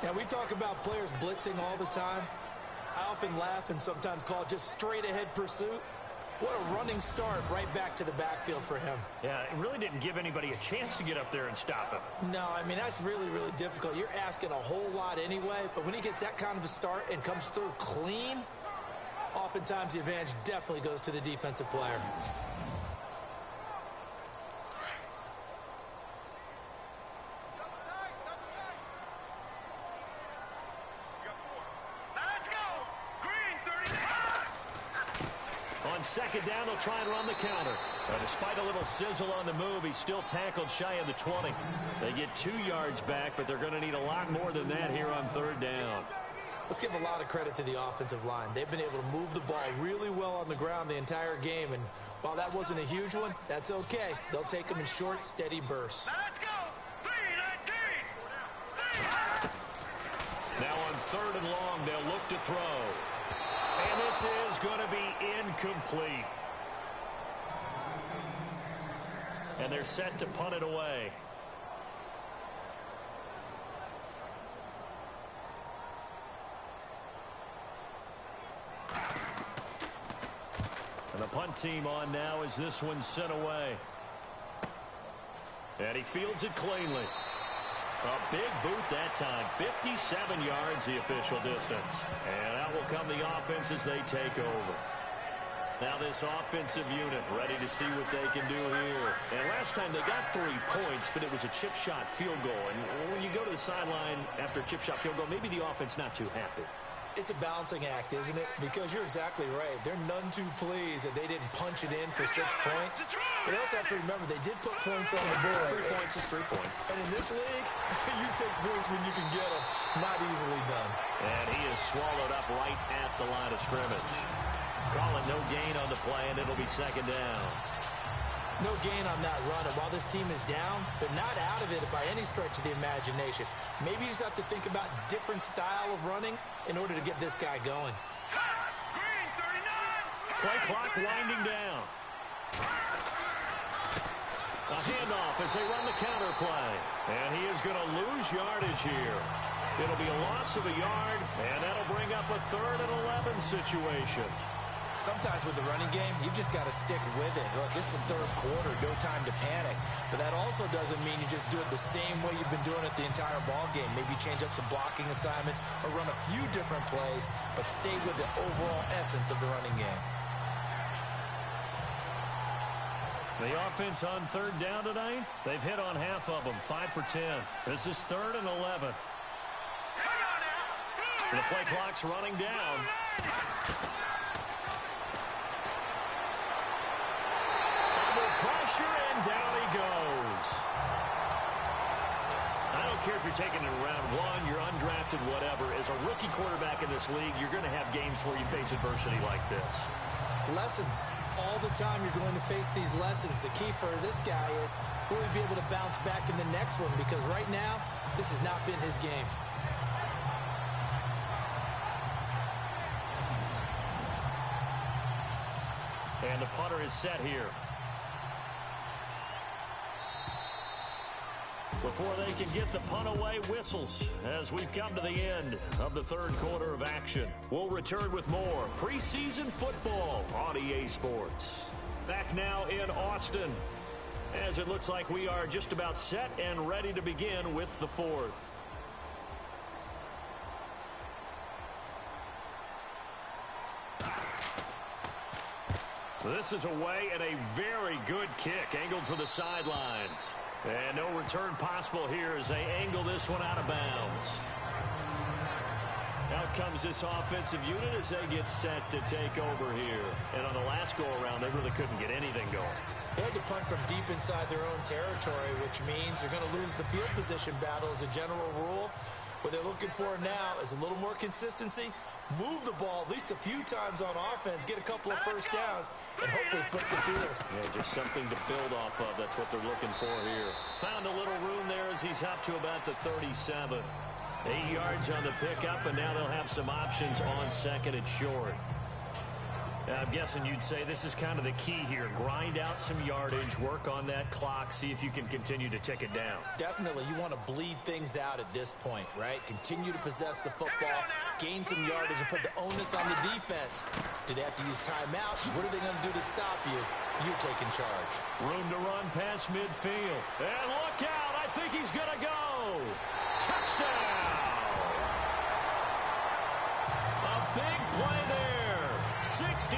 Now, we talk about players blitzing all the time. I often laugh and sometimes call it just straight-ahead pursuit. What a running start right back to the backfield for him. Yeah, it really didn't give anybody a chance to get up there and stop him. No, I mean, that's really, really difficult. You're asking a whole lot anyway, but when he gets that kind of a start and comes through clean, oftentimes the advantage definitely goes to the defensive player. Second down, they'll try and run the counter. Despite a little sizzle on the move, he's still tackled shy of the 20. They get 2 yards back, but they're going to need a lot more than that here on third down. Let's give a lot of credit to the offensive line. They've been able to move the ball really well on the ground the entire game, and while that wasn't a huge one, that's okay. They'll take them in short, steady bursts. Let's go. 3-19. Now on third and long, they'll look to throw. And this is going to be incomplete. And they're set to punt it away. And the punt team on now as this one's sent away. And he fields it cleanly. A big boot that time. 57 yards the official distance. And out will come the offense as they take over. Now this offensive unit ready to see what they can do here. And last time they got 3 points, but it was a chip shot field goal. And when you go to the sideline after a chip shot field goal, maybe the offense not too happy. It's a balancing act, isn't it? Because you're exactly right. They're none too pleased that they didn't punch it in for 6 points. But they also have to remember they did put points on the board. 3 points is 3 points. And in this league, you take points when you can get them. Not easily done. And he is swallowed up right at the line of scrimmage. Call it no gain on the play, and it'll be second down. No gain on that run, and while this team is down, they're not out of it by any stretch of the imagination. Maybe you just have to think about different style of running in order to get this guy going. Green 39. Play clock winding down. A handoff as they run the counter play. And he is going to lose yardage here. It'll be a loss of a yard, and that'll bring up a 3rd and 11 situation. Sometimes with the running game, you've just got to stick with it. Look, this is the 3rd quarter, no time to panic. But that also doesn't mean you just do it the same way you've been doing it the entire ball game. Maybe change up some blocking assignments or run a few different plays, but stay with the overall essence of the running game. The offense on 3rd down tonight, they've hit on half of them, 5 for 10. This is 3rd and 11. The play clock's running down. Pressure, and down he goes. I don't care if you're taking it in round 1, you're undrafted, whatever. As a rookie quarterback in this league, you're going to have games where you face adversity like this. Lessons. All the time you're going to face these lessons. The key for this guy is will he be able to bounce back in the next one? Because right now, this has not been his game. And the punter is set here. Before they can get the punt away, whistles as we've come to the end of the 3rd quarter of action. We'll return with more preseason football on EA Sports. Back now in Austin, as it looks like we are just about set and ready to begin with the 4th. This is away and a very good kick angled for the sidelines. And no return possible here as they angle this one out of bounds. Out comes this offensive unit as they get set to take over here. And on the last go-around, they really couldn't get anything going. They had to punt from deep inside their own territory, which means they're going to lose the field position battle as a general rule. What they're looking for now is a little more consistency, move the ball at least a few times on offense, get a couple of first downs, and hopefully flip the field. Yeah, just something to build off of. That's what they're looking for here. Found a little room there as he's up to about the 37. 8 yards on the pickup, and now they'll have some options on second and short. I'm guessing you'd say this is kind of the key here. Grind out some yardage, work on that clock, see if you can continue to tick it down. Definitely, you want to bleed things out at this point, right? Continue to possess the football, gain some yardage, and put the onus on the defense. Do they have to use timeouts? What are they going to do to stop you? You're taking charge. Room to run past midfield. And look out, I think he's going to go. Touchdown! A big play there. 63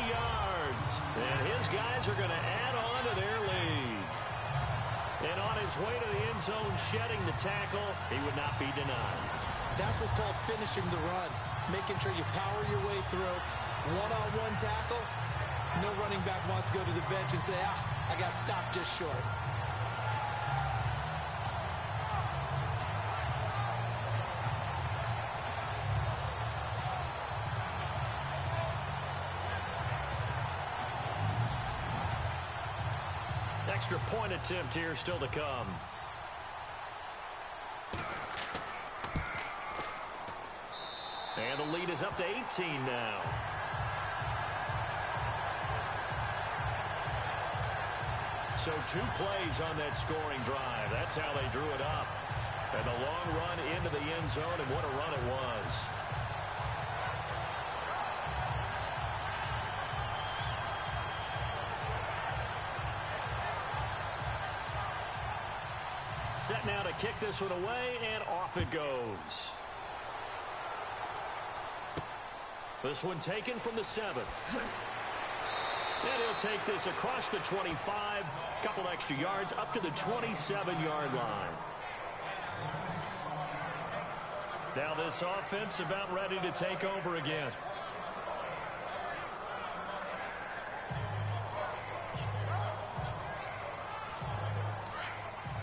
yards. And his guys are going to add on to their lead. And on his way to the end zone, shedding the tackle, he would not be denied. That's what's called finishing the run. Making sure you power your way through. One-on-one tackle. No running back wants to go to the bench and say, I got stopped just short. Extra point attempt here still to come. And the lead is up to 18 now. So 2 plays on that scoring drive. That's how they drew it up. And the long run into the end zone, and what a run it was. Set now to kick this one away, and off it goes. This one taken from the 7th. And he'll take this across the 25, couple extra yards up to the 27-yard line. Now this offense about ready to take over again.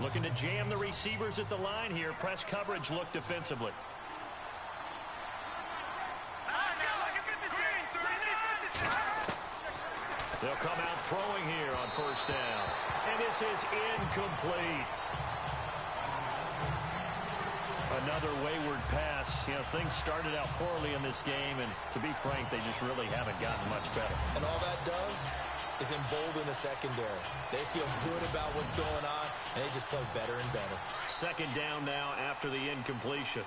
Looking to jam the receivers at the line here. Press coverage look defensively. They'll come out throwing here on first down. And this is incomplete. Another wayward pass. You know, things started out poorly in this game, and to be frank, they just really haven't gotten much better. And all that does is embolden the secondary. They feel good about what's going on, and they just play better and better. Second down now after the incompletion.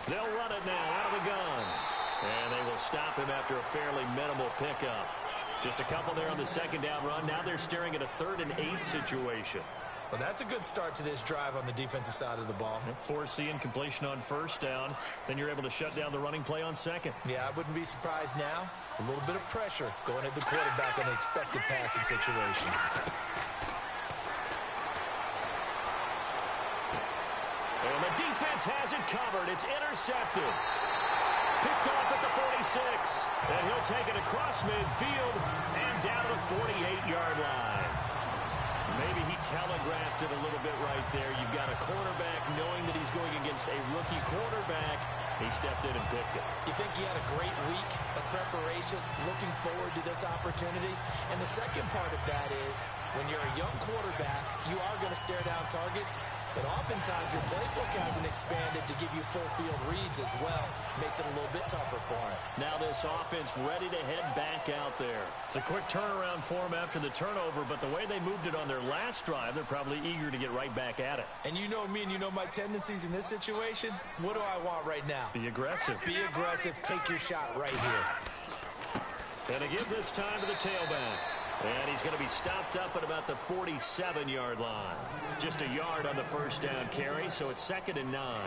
They'll run it now out of the gun. And they will stop him after a fairly minimal pickup. Just a couple there on the second down run. Now they're staring at a 3rd and 8 situation. Well, that's a good start to this drive on the defensive side of the ball. Force the incompletion on first down. Then you're able to shut down the running play on second. Yeah, I wouldn't be surprised now. A little bit of pressure going at the quarterback in an expected passing situation. And the defense has it covered. It's intercepted. Picked off at the 46. And he'll take it across midfield and down to the 48-yard line. Maybe he telegraphed it a little bit right there. You've got a quarterback knowing that he's going against a rookie quarterback. He stepped in and picked it. You think he had a great week of preparation, looking forward to this opportunity? And the second part of that is, when you're a young quarterback, you are going to stare down targets, but oftentimes your playbook hasn't expanded to give you full field reads as well. Makes it a little bit tougher for him. Now this offense ready to head back out there. It's a quick turnaround for them after the turnover, but the way they moved it on their last drive, they're probably eager to get right back at it. And you know me and you know my tendencies in this situation. What do I want right now? Be aggressive. Be aggressive. Take your shot right here. And again this time to the tailback. And he's going to be stopped up at about the 47-yard line. Just a yard on the first down carry, so it's 2nd and 9.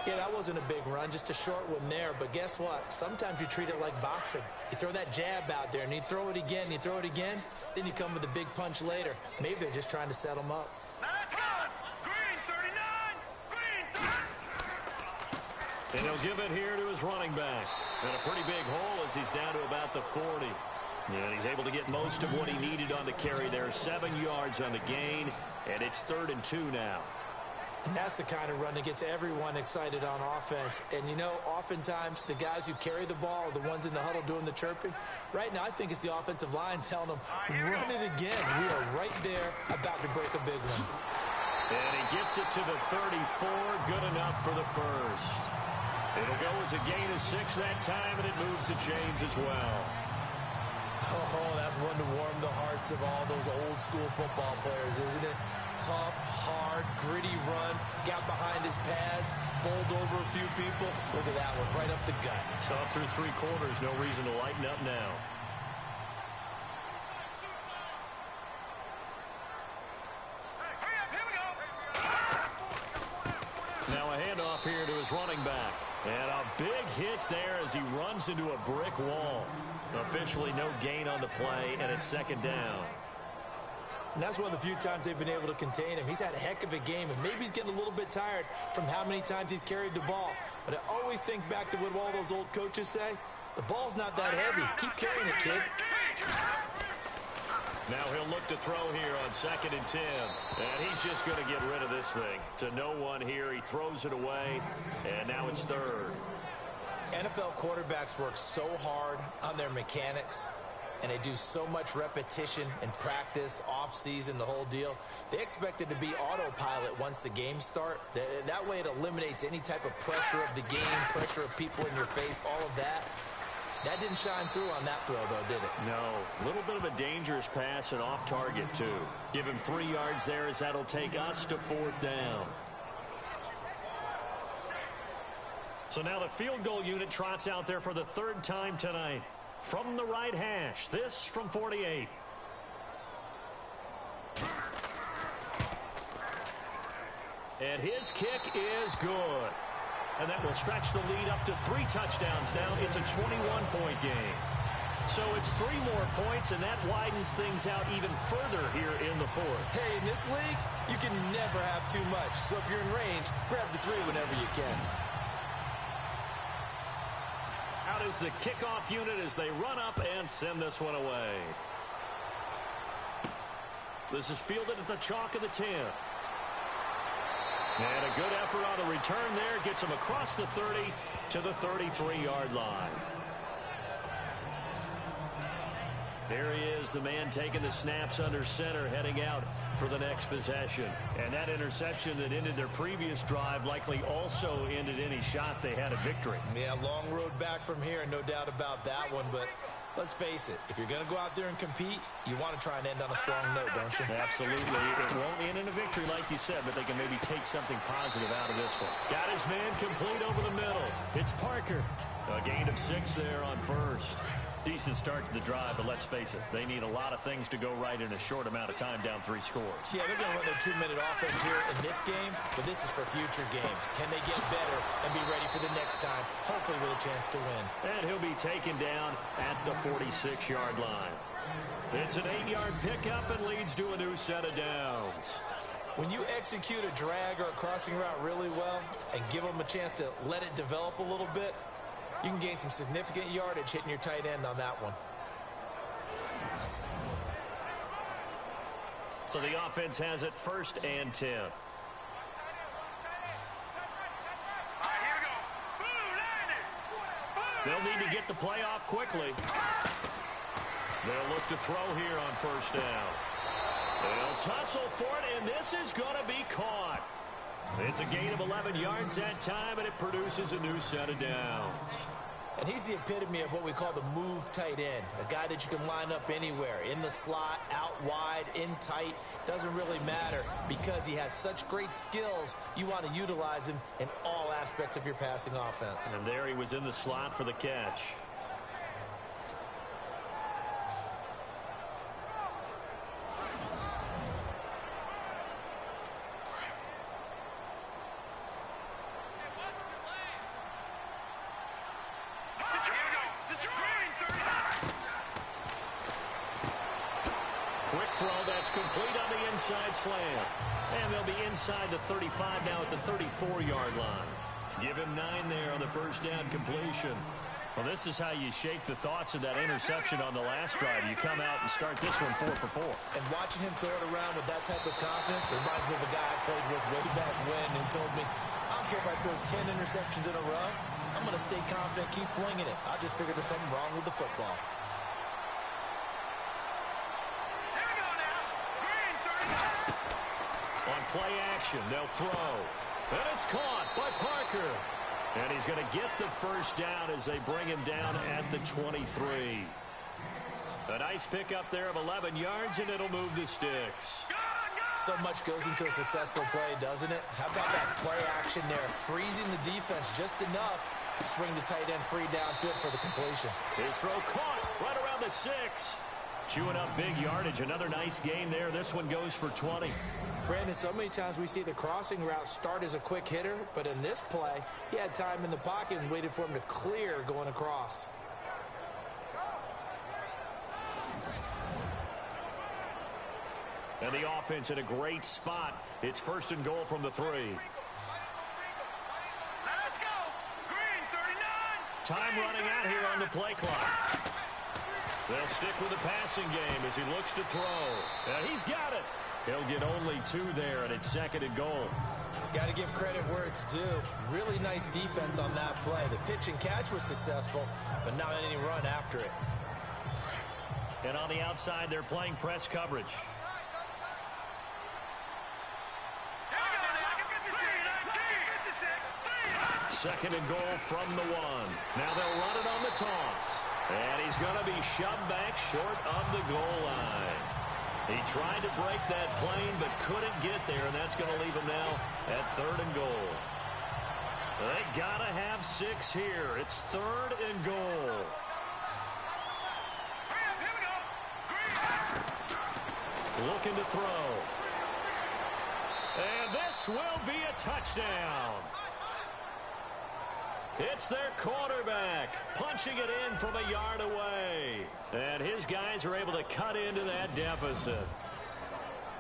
Yeah, that wasn't a big run, just a short one there. But guess what? Sometimes you treat it like boxing. You throw that jab out there, and you throw it again, you throw it again, then you come with a big punch later. Maybe they're just trying to set them up. Now let's go. Green 39. Green 30. And he'll give it here to his running back. And a pretty big hole as he's down to about the 40. And he's able to get most of what he needed on the carry there. 7 yards on the gain, and it's 3rd and 2 now. And that's the kind of run that gets everyone excited on offense. And, you know, oftentimes the guys who carry the ball are the ones in the huddle doing the chirping. Right now, I think it's the offensive line telling them, run it again. We are right there about to break a big one. And he gets it to the 34. Good enough for the first. It'll go as a gain of 6 that time, and it moves the chains as well. Oh, that's one to warm the hearts of all those old school football players, isn't it? Tough, hard, gritty run, got behind his pads, bowled over a few people. Look at that one, right up the gut. So up through 3 quarters, no reason to lighten up now. Hurry up, here we go. Now a handoff here to his running back. And a big hit there as he runs into a brick wall. Officially no gain on the play, and it's 2nd down. And that's one of the few times they've been able to contain him. He's had a heck of a game, and maybe he's getting a little bit tired from how many times he's carried the ball. But I always think back to what all those old coaches say. The ball's not that heavy. Keep carrying it, kid. Now he'll look to throw here on 2nd and 10. And he's just going to get rid of this thing. To no one here. He throws it away, and now it's 3rd. NFL quarterbacks work so hard on their mechanics, and they do so much repetition and practice, off-season, the whole deal. They expect it to be autopilot once the games start. That way it eliminates any type of pressure of the game, pressure of people in your face, all of that. That didn't shine through on that throw, though, did it? No. A little bit of a dangerous pass and off target, too. Give him 3 yards there as that'll take us to 4th down. So now the field goal unit trots out there for the 3rd time tonight. From the right hash, this from 48. And his kick is good. And that will stretch the lead up to 3 touchdowns now. It's a 21-point game. So it's 3 more points, and that widens things out even further here in the 4th. Hey, in this league, you can never have too much. So if you're in range, grab the 3 whenever you can. Out is the kickoff unit as they run up and send this one away. This is fielded at the chalk of the 10. And a good effort on the return there. Gets him across the 30 to the 33-yard line. There he is, the man taking the snaps under center, heading out for the next possession. And that interception that ended their previous drive likely also ended any shot they had at victory. Yeah, long road back from here, no doubt about that one. But let's face it, if you're going to go out there and compete, you want to try and end on a strong note, don't you? Absolutely. It won't end in a victory like you said, but they can maybe take something positive out of this one. Got his man complete over the middle. It's Parker. A gain of 6 there on 1st. Decent start to the drive, but let's face it, they need a lot of things to go right in a short amount of time, down 3 scores. Yeah, they're going to run their 2-minute offense here in this game, but this is for future games. Can they get better and be ready for the next time, hopefully with a chance to win? And he'll be taken down at the 46-yard line. It's an 8-yard pickup and leads to a new set of downs. When you execute a drag or a crossing route really well and give them a chance to let it develop a little bit, you can gain some significant yardage hitting your tight end on that one. So the offense has it 1st and 10. All right, here we go. Blue, They'll need to get the play off quickly. They'll look to throw here on 1st down. They'll tussle for it, and this is going to be caught. It's a gain of 11 yards that time, and it produces a new set of downs. And he's the epitome of what we call the move tight end, a guy that you can line up anywhere, in the slot, out wide, in tight, doesn't really matter because he has such great skills. You want to utilize him in all aspects of your passing offense. And there he was in the slot for the catch. Quick throw that's complete on the inside slam. And they'll be inside the 35 now at the 34-yard line. Give him 9 there on the first down completion. Well, this is how you shake the thoughts of that interception on the last drive. You come out and start this one 4 for 4. And watching him throw it around with that type of confidence reminds me of a guy I played with way back when who told me, I don't care if I throw 10 interceptions in a row. I'm going to stay confident, keep flinging it. I just figured there's something wrong with the football. On play action, they'll throw. And it's caught by Parker. And he's going to get the first down as they bring him down at the 23. A nice pickup there of 11 yards, and it'll move the sticks. So much goes into a successful play, doesn't it? How about that play action there? Freezing the defense just enough to swing the tight end free downfield for the completion. His throw caught right around the 6. Chewing up big yardage. Another nice gain there. This one goes for 20. Brandon, so many times we see the crossing route start as a quick hitter, but in this play, he had time in the pocket and waited for him to clear going across. And the offense in a great spot. It's 1st and goal from the 3. Let's go. Green 39. Time running out here on the play clock. They'll stick with the passing game as he looks to throw. And he's got it. He'll get only 2 there, and it's 2nd and goal. Got to give credit where it's due. Really nice defense on that play. The pitch and catch was successful, but not any run after it. And on the outside, they're playing press coverage. Second and goal from the 1. Now they'll run it on the toss. And he's going to be shoved back short of the goal line. He tried to break that plane but couldn't get there, and that's going to leave him now at 3rd and goal. They got to have 6 here. It's 3rd and goal. Looking to throw. And this will be a touchdown. It's their quarterback punching it in from a yard away. And his guys are able to cut into that deficit.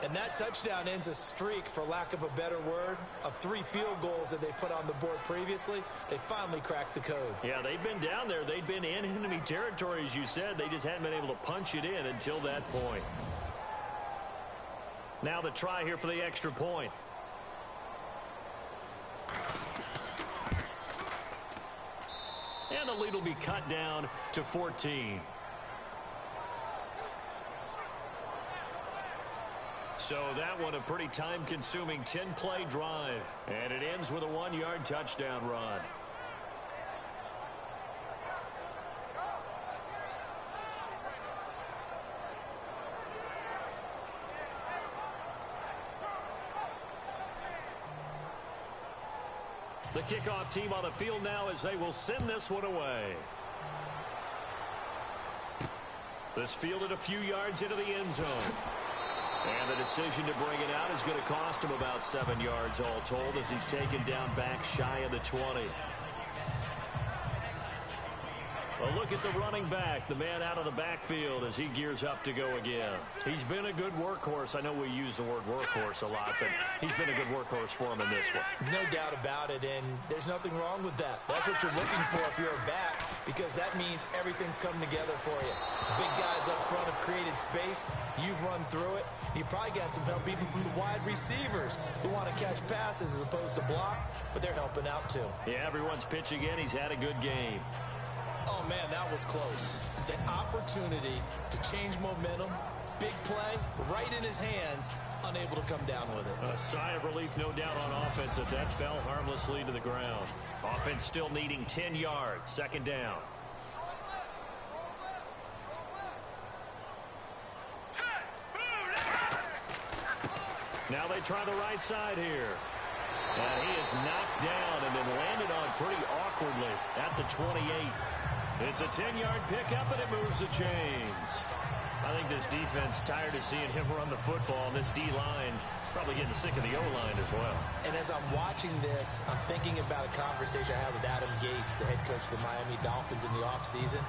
And that touchdown ends a streak, for lack of a better word, of 3 field goals that they put on the board previously. They finally cracked the code. Yeah, they've been down there. They've been in enemy territory, as you said. They just hadn't been able to punch it in until that point. Now the try here for the extra point. And the lead will be cut down to 14. So that one a pretty time-consuming 10-play drive. And it ends with a 1-yard touchdown run. The kickoff team on the field now as they will send this one away. This fielded a few yards into the end zone. And the decision to bring it out is going to cost him about 7 yards all told as he's taken down back shy of the 20. A look at the running back, the man out of the backfield as he gears up to go again. He's been a good workhorse. I know we use the word workhorse a lot, but he's been a good workhorse for him in this one. No doubt about it, and there's nothing wrong with that. That's what you're looking for if you're a back, because that means everything's coming together for you. Big guys up front have created space. You've run through it. You've probably got some help even from the wide receivers who want to catch passes as opposed to block, but they're helping out too. Yeah, everyone's pitching in. He's had a good game. Oh, man, that was close. The opportunity to change momentum, big play, right in his hands, unable to come down with it. A sigh of relief, no doubt, on offense that fell harmlessly to the ground. Offense still needing 10 yards, 2nd down. Now they try the right side here. And he is knocked down and then landed on pretty awkwardly at the 28. It's a 10-yard pickup, and it moves the chains. I think this defense tired of seeing him run the football, and this D-line probably getting sick of the O-line as well. And as I'm watching this, I'm thinking about a conversation I had with Adam Gase, the head coach of the Miami Dolphins in the offseason.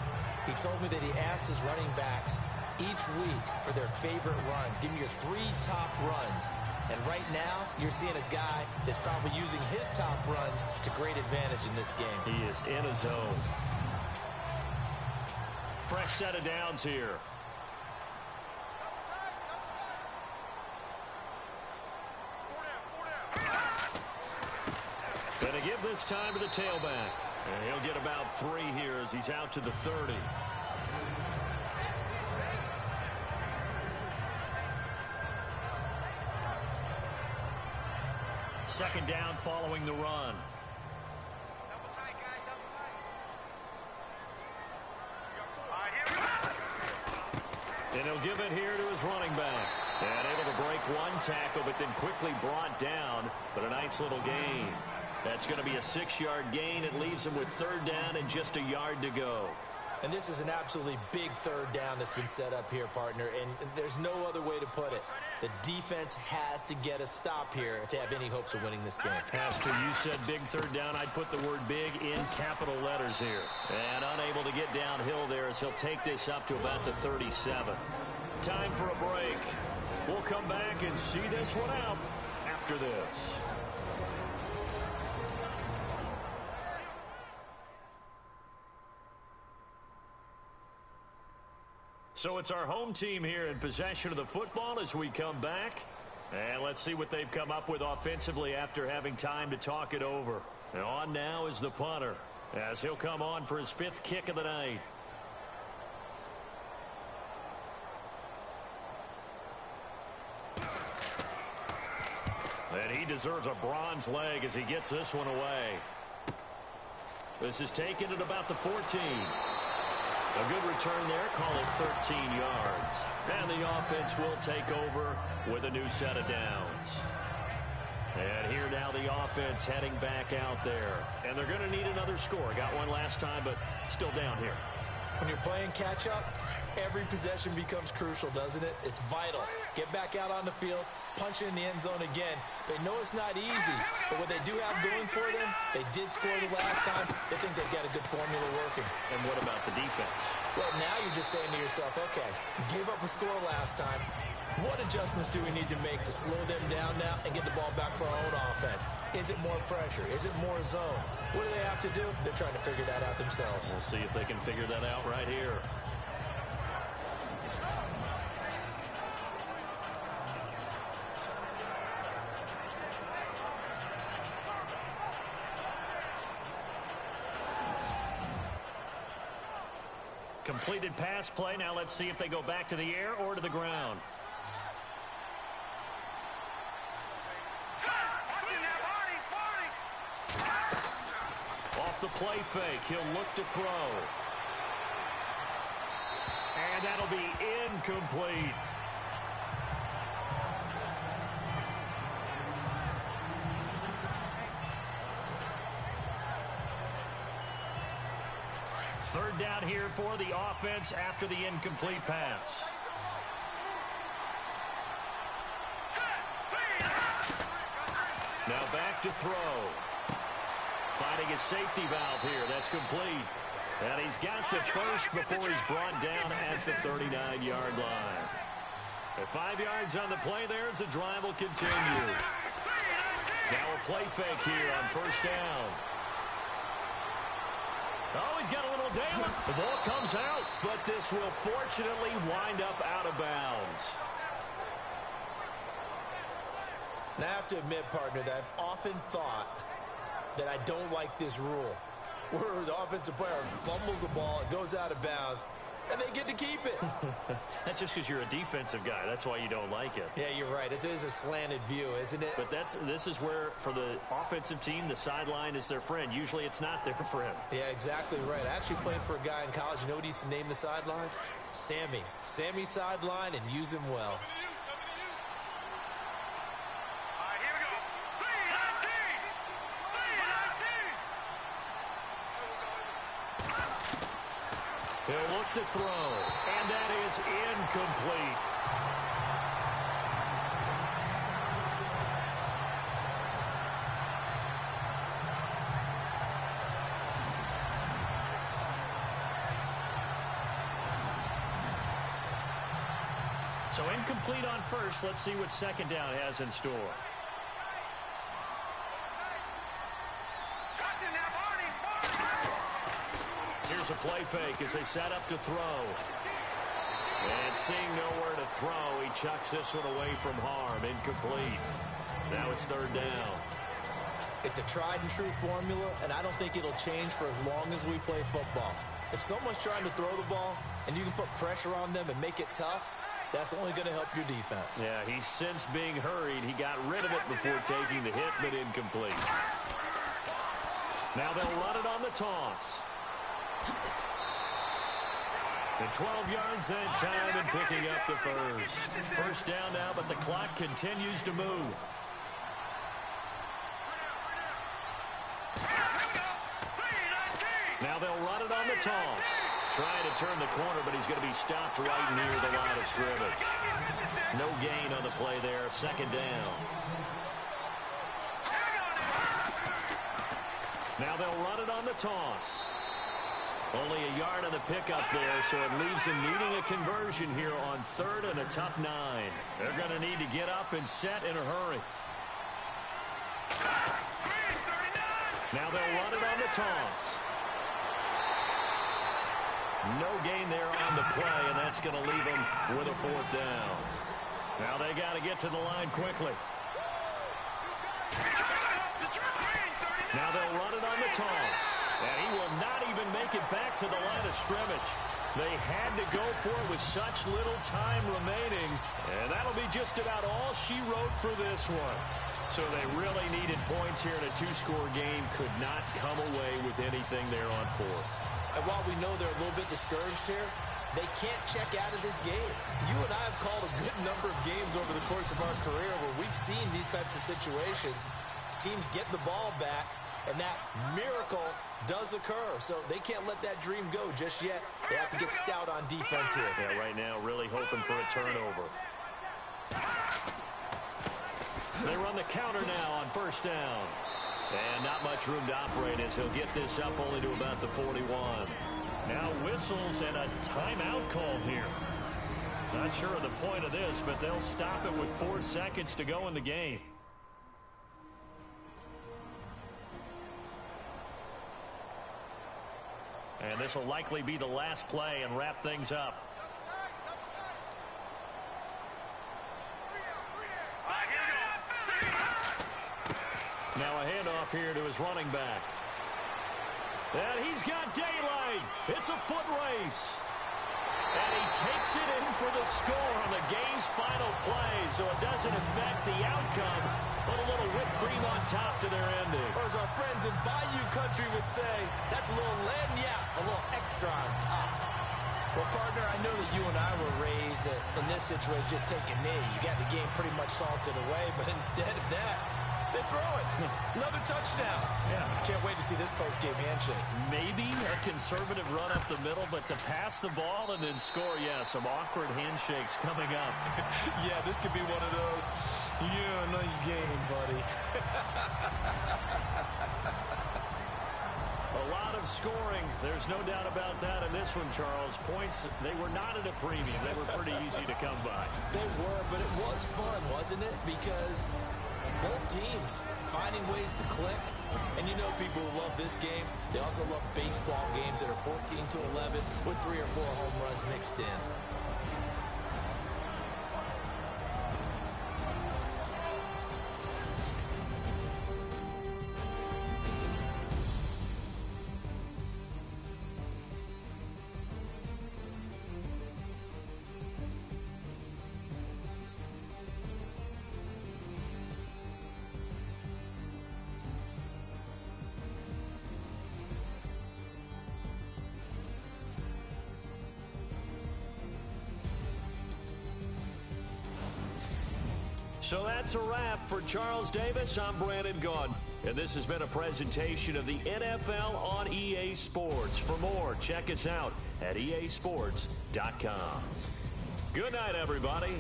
He told me that he asked his running backs each week for their favorite runs. Give me your 3 top runs. And right now, you're seeing a guy that's probably using his top runs to great advantage in this game. He is in a zone. Fresh set of downs here. Gonna give this time to the tailback. And he'll get about 3 here as he's out to the 30. Second down following the run. And he'll give it here to his running back. And able to break one tackle, but then quickly brought down. But a nice little gain. That's going to be a 6-yard gain. It leaves him with 3rd down and just a yard to go. And this is an absolutely big 3rd down that's been set up here, partner. And there's no other way to put it. The defense has to get a stop here if they have any hopes of winning this game. Has to. You said big 3rd down. I'd put the word big in capital letters here. And unable to get downhill there as he'll take this up to about the 37. Time for a break. We'll come back and see this one out after this. So it's our home team here in possession of the football as we come back. And let's see what they've come up with offensively after having time to talk it over. And on now is the punter as he'll come on for his 5th kick of the night. And he deserves a bronze leg as he gets this one away. This is taken at about the 14. A good return there, call it 13 yards. And the offense will take over with a new set of downs. And here now the offense heading back out there. And they're going to need another score. Got one last time, but still down here. When you're playing catch-up, every possession becomes crucial, doesn't it? It's vital. Get back out on the field, punch it in the end zone again. They know it's not easy, but what they do have going for them, they did score the last time. They think they've got a good formula working. And what about the defense? Well, now you're just saying to yourself, okay, we gave up a score last time. What adjustments do we need to make to slow them down now and get the ball back for our own offense? Is it more pressure? Is it more zone? What do they have to do? They're trying to figure that out themselves. We'll see if they can figure that out right here. Completed pass play. Now let's see if they go back to the air or to the ground. Off the play fake, he'll look to throw. And that'll be incomplete. Third down here for the offense after the incomplete pass. Now back to throw. Finding his safety valve here. That's complete. And he's got the first before he's brought down at the 39-yard line. At 5 yards on the play there as the drive will continue. Now a play fake here on first down. Oh, he's got a little damage. The ball comes out, but this will fortunately wind up out of bounds. Now, I have to admit, partner, that I've often thought that I don't like this rule, where the offensive player fumbles the ball, it goes out of bounds, and they get to keep it. That's just because you're a defensive guy. That's why you don't like it. Yeah, you're right. It is a slanted view, isn't it? But this is where, for the offensive team, the sideline is their friend. Usually it's not their friend. Yeah, exactly right. I actually played for a guy in college. You know what he used to name the sideline? Sammy. Sammy sideline, and use him well. He'll look to throw, and that is incomplete. So incomplete on first. Let's see what second down has in store. Here's a play fake as they set up to throw. And seeing nowhere to throw, he chucks this one away from harm. Incomplete. Now it's third down. It's a tried and true formula, and I don't think it'll change for as long as we play football. If someone's trying to throw the ball and you can put pressure on them and make it tough, that's only going to help your defense. Yeah, he's since being hurried. He got rid of it before taking the hit, but incomplete. Now they'll run it on the toss. And 12 yards that time and picking up the first. First down now, but the clock continues to move. Now they'll run it on the toss. Trying to turn the corner, but he's going to be stopped right near the line of scrimmage. No gain on the play there. Second down. Now they'll run it on the toss. Only a yard of the pickup there, so it leaves him needing a conversion here on third and a tough 9. They're going to need to get up and set in a hurry. Now they'll run it on the toss. No gain there on the play, and that's going to leave them with a fourth down. Now they got to get to the line quickly. Now they'll run it on the toss. And he will not even make it back to the line of scrimmage. They had to go for it with such little time remaining. And that'll be just about all she wrote for this one. So they really needed points here in a two-score game. Could not come away with anything there on fourth. And while we know they're a little bit discouraged here, they can't check out of this game. You and I have called a good number of games over the course of our career where we've seen these types of situations. Teams get the ball back, and that miracle does occur. So they can't let that dream go just yet. They have to get stout on defense here. Yeah, right now really hoping for a turnover. They run the counter now on first down. And not much room to operate as he'll get this up only to about the 41. Now whistles and a timeout call here. Not sure of the point of this, but they'll stop it with 4 seconds to go in the game. And this will likely be the last play and wrap things up. Now a handoff here to his running back. And he's got daylight. It's a foot race. And he takes it in for the score on the game's final play, so it doesn't affect the outcome, but a little whipped cream on top to their ending. Or as our friends in Bayou Country would say, that's a little lagniappe, a little extra on top. Well, partner, I know that you and I were raised that in this situation, just take a knee. You got the game pretty much salted away, but instead of that, they throw it. Another touchdown. Yeah. Can't wait to see this post-game handshake. Maybe a conservative run up the middle, but to pass the ball and then score, yeah, some awkward handshakes coming up. Yeah, this could be one of those, yeah, nice game, buddy. A lot of scoring. There's no doubt about that in this one, Charles. Points, they were not at a premium. They were pretty easy to come by. They were, but it was fun, wasn't it? Because both teams finding ways to click. And you know people who love this game, they also love baseball games that are 14-11 with 3 or 4 home runs mixed in. So that's a wrap for Charles Davis. I'm Brandon Gaudin. And this has been a presentation of the NFL on EA Sports. For more, check us out at easports.com. Good night, everybody.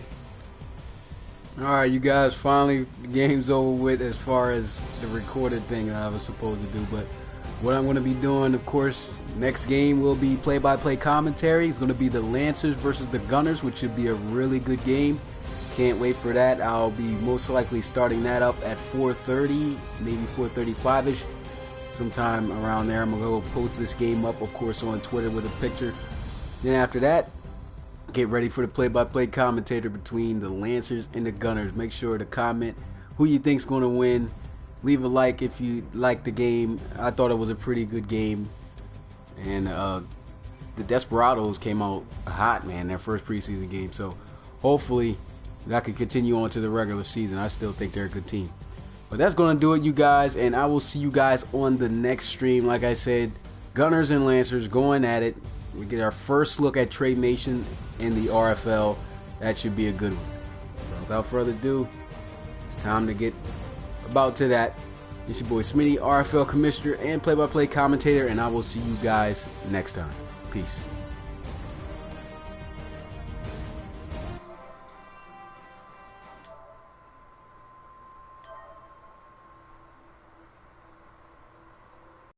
All right, you guys, finally the game's over with as far as the recorded thing that I was supposed to do. But what I'm going to be doing, of course, next game will be play-by-play commentary. It's going to be the Lancers versus the Gunners, which should be a really good game. Can't wait for that. I'll be most likely starting that up at 4:30, maybe 4:35ish, sometime around there. I'm going to go post this game up, of course, on Twitter with a picture. Then after that, get ready for the play-by-play commentator between the Lancers and the Gunners. Make sure to comment who you think's going to win. Leave a like if you like the game. I thought it was a pretty good game. And the Desperados came out hot, man, their first preseason game. So hopefully that can continue on to the regular season. I still think they're a good team. But that's going to do it, you guys. And I will see you guys on the next stream. Like I said, Gunners and Lancers going at it. We get our first look at Trey Mason in the RFL. That should be a good one. So without further ado, it's time to get about to that. It's your boy Smitty, RFL commissioner and play-by-play commentator, and I will see you guys next time. Peace.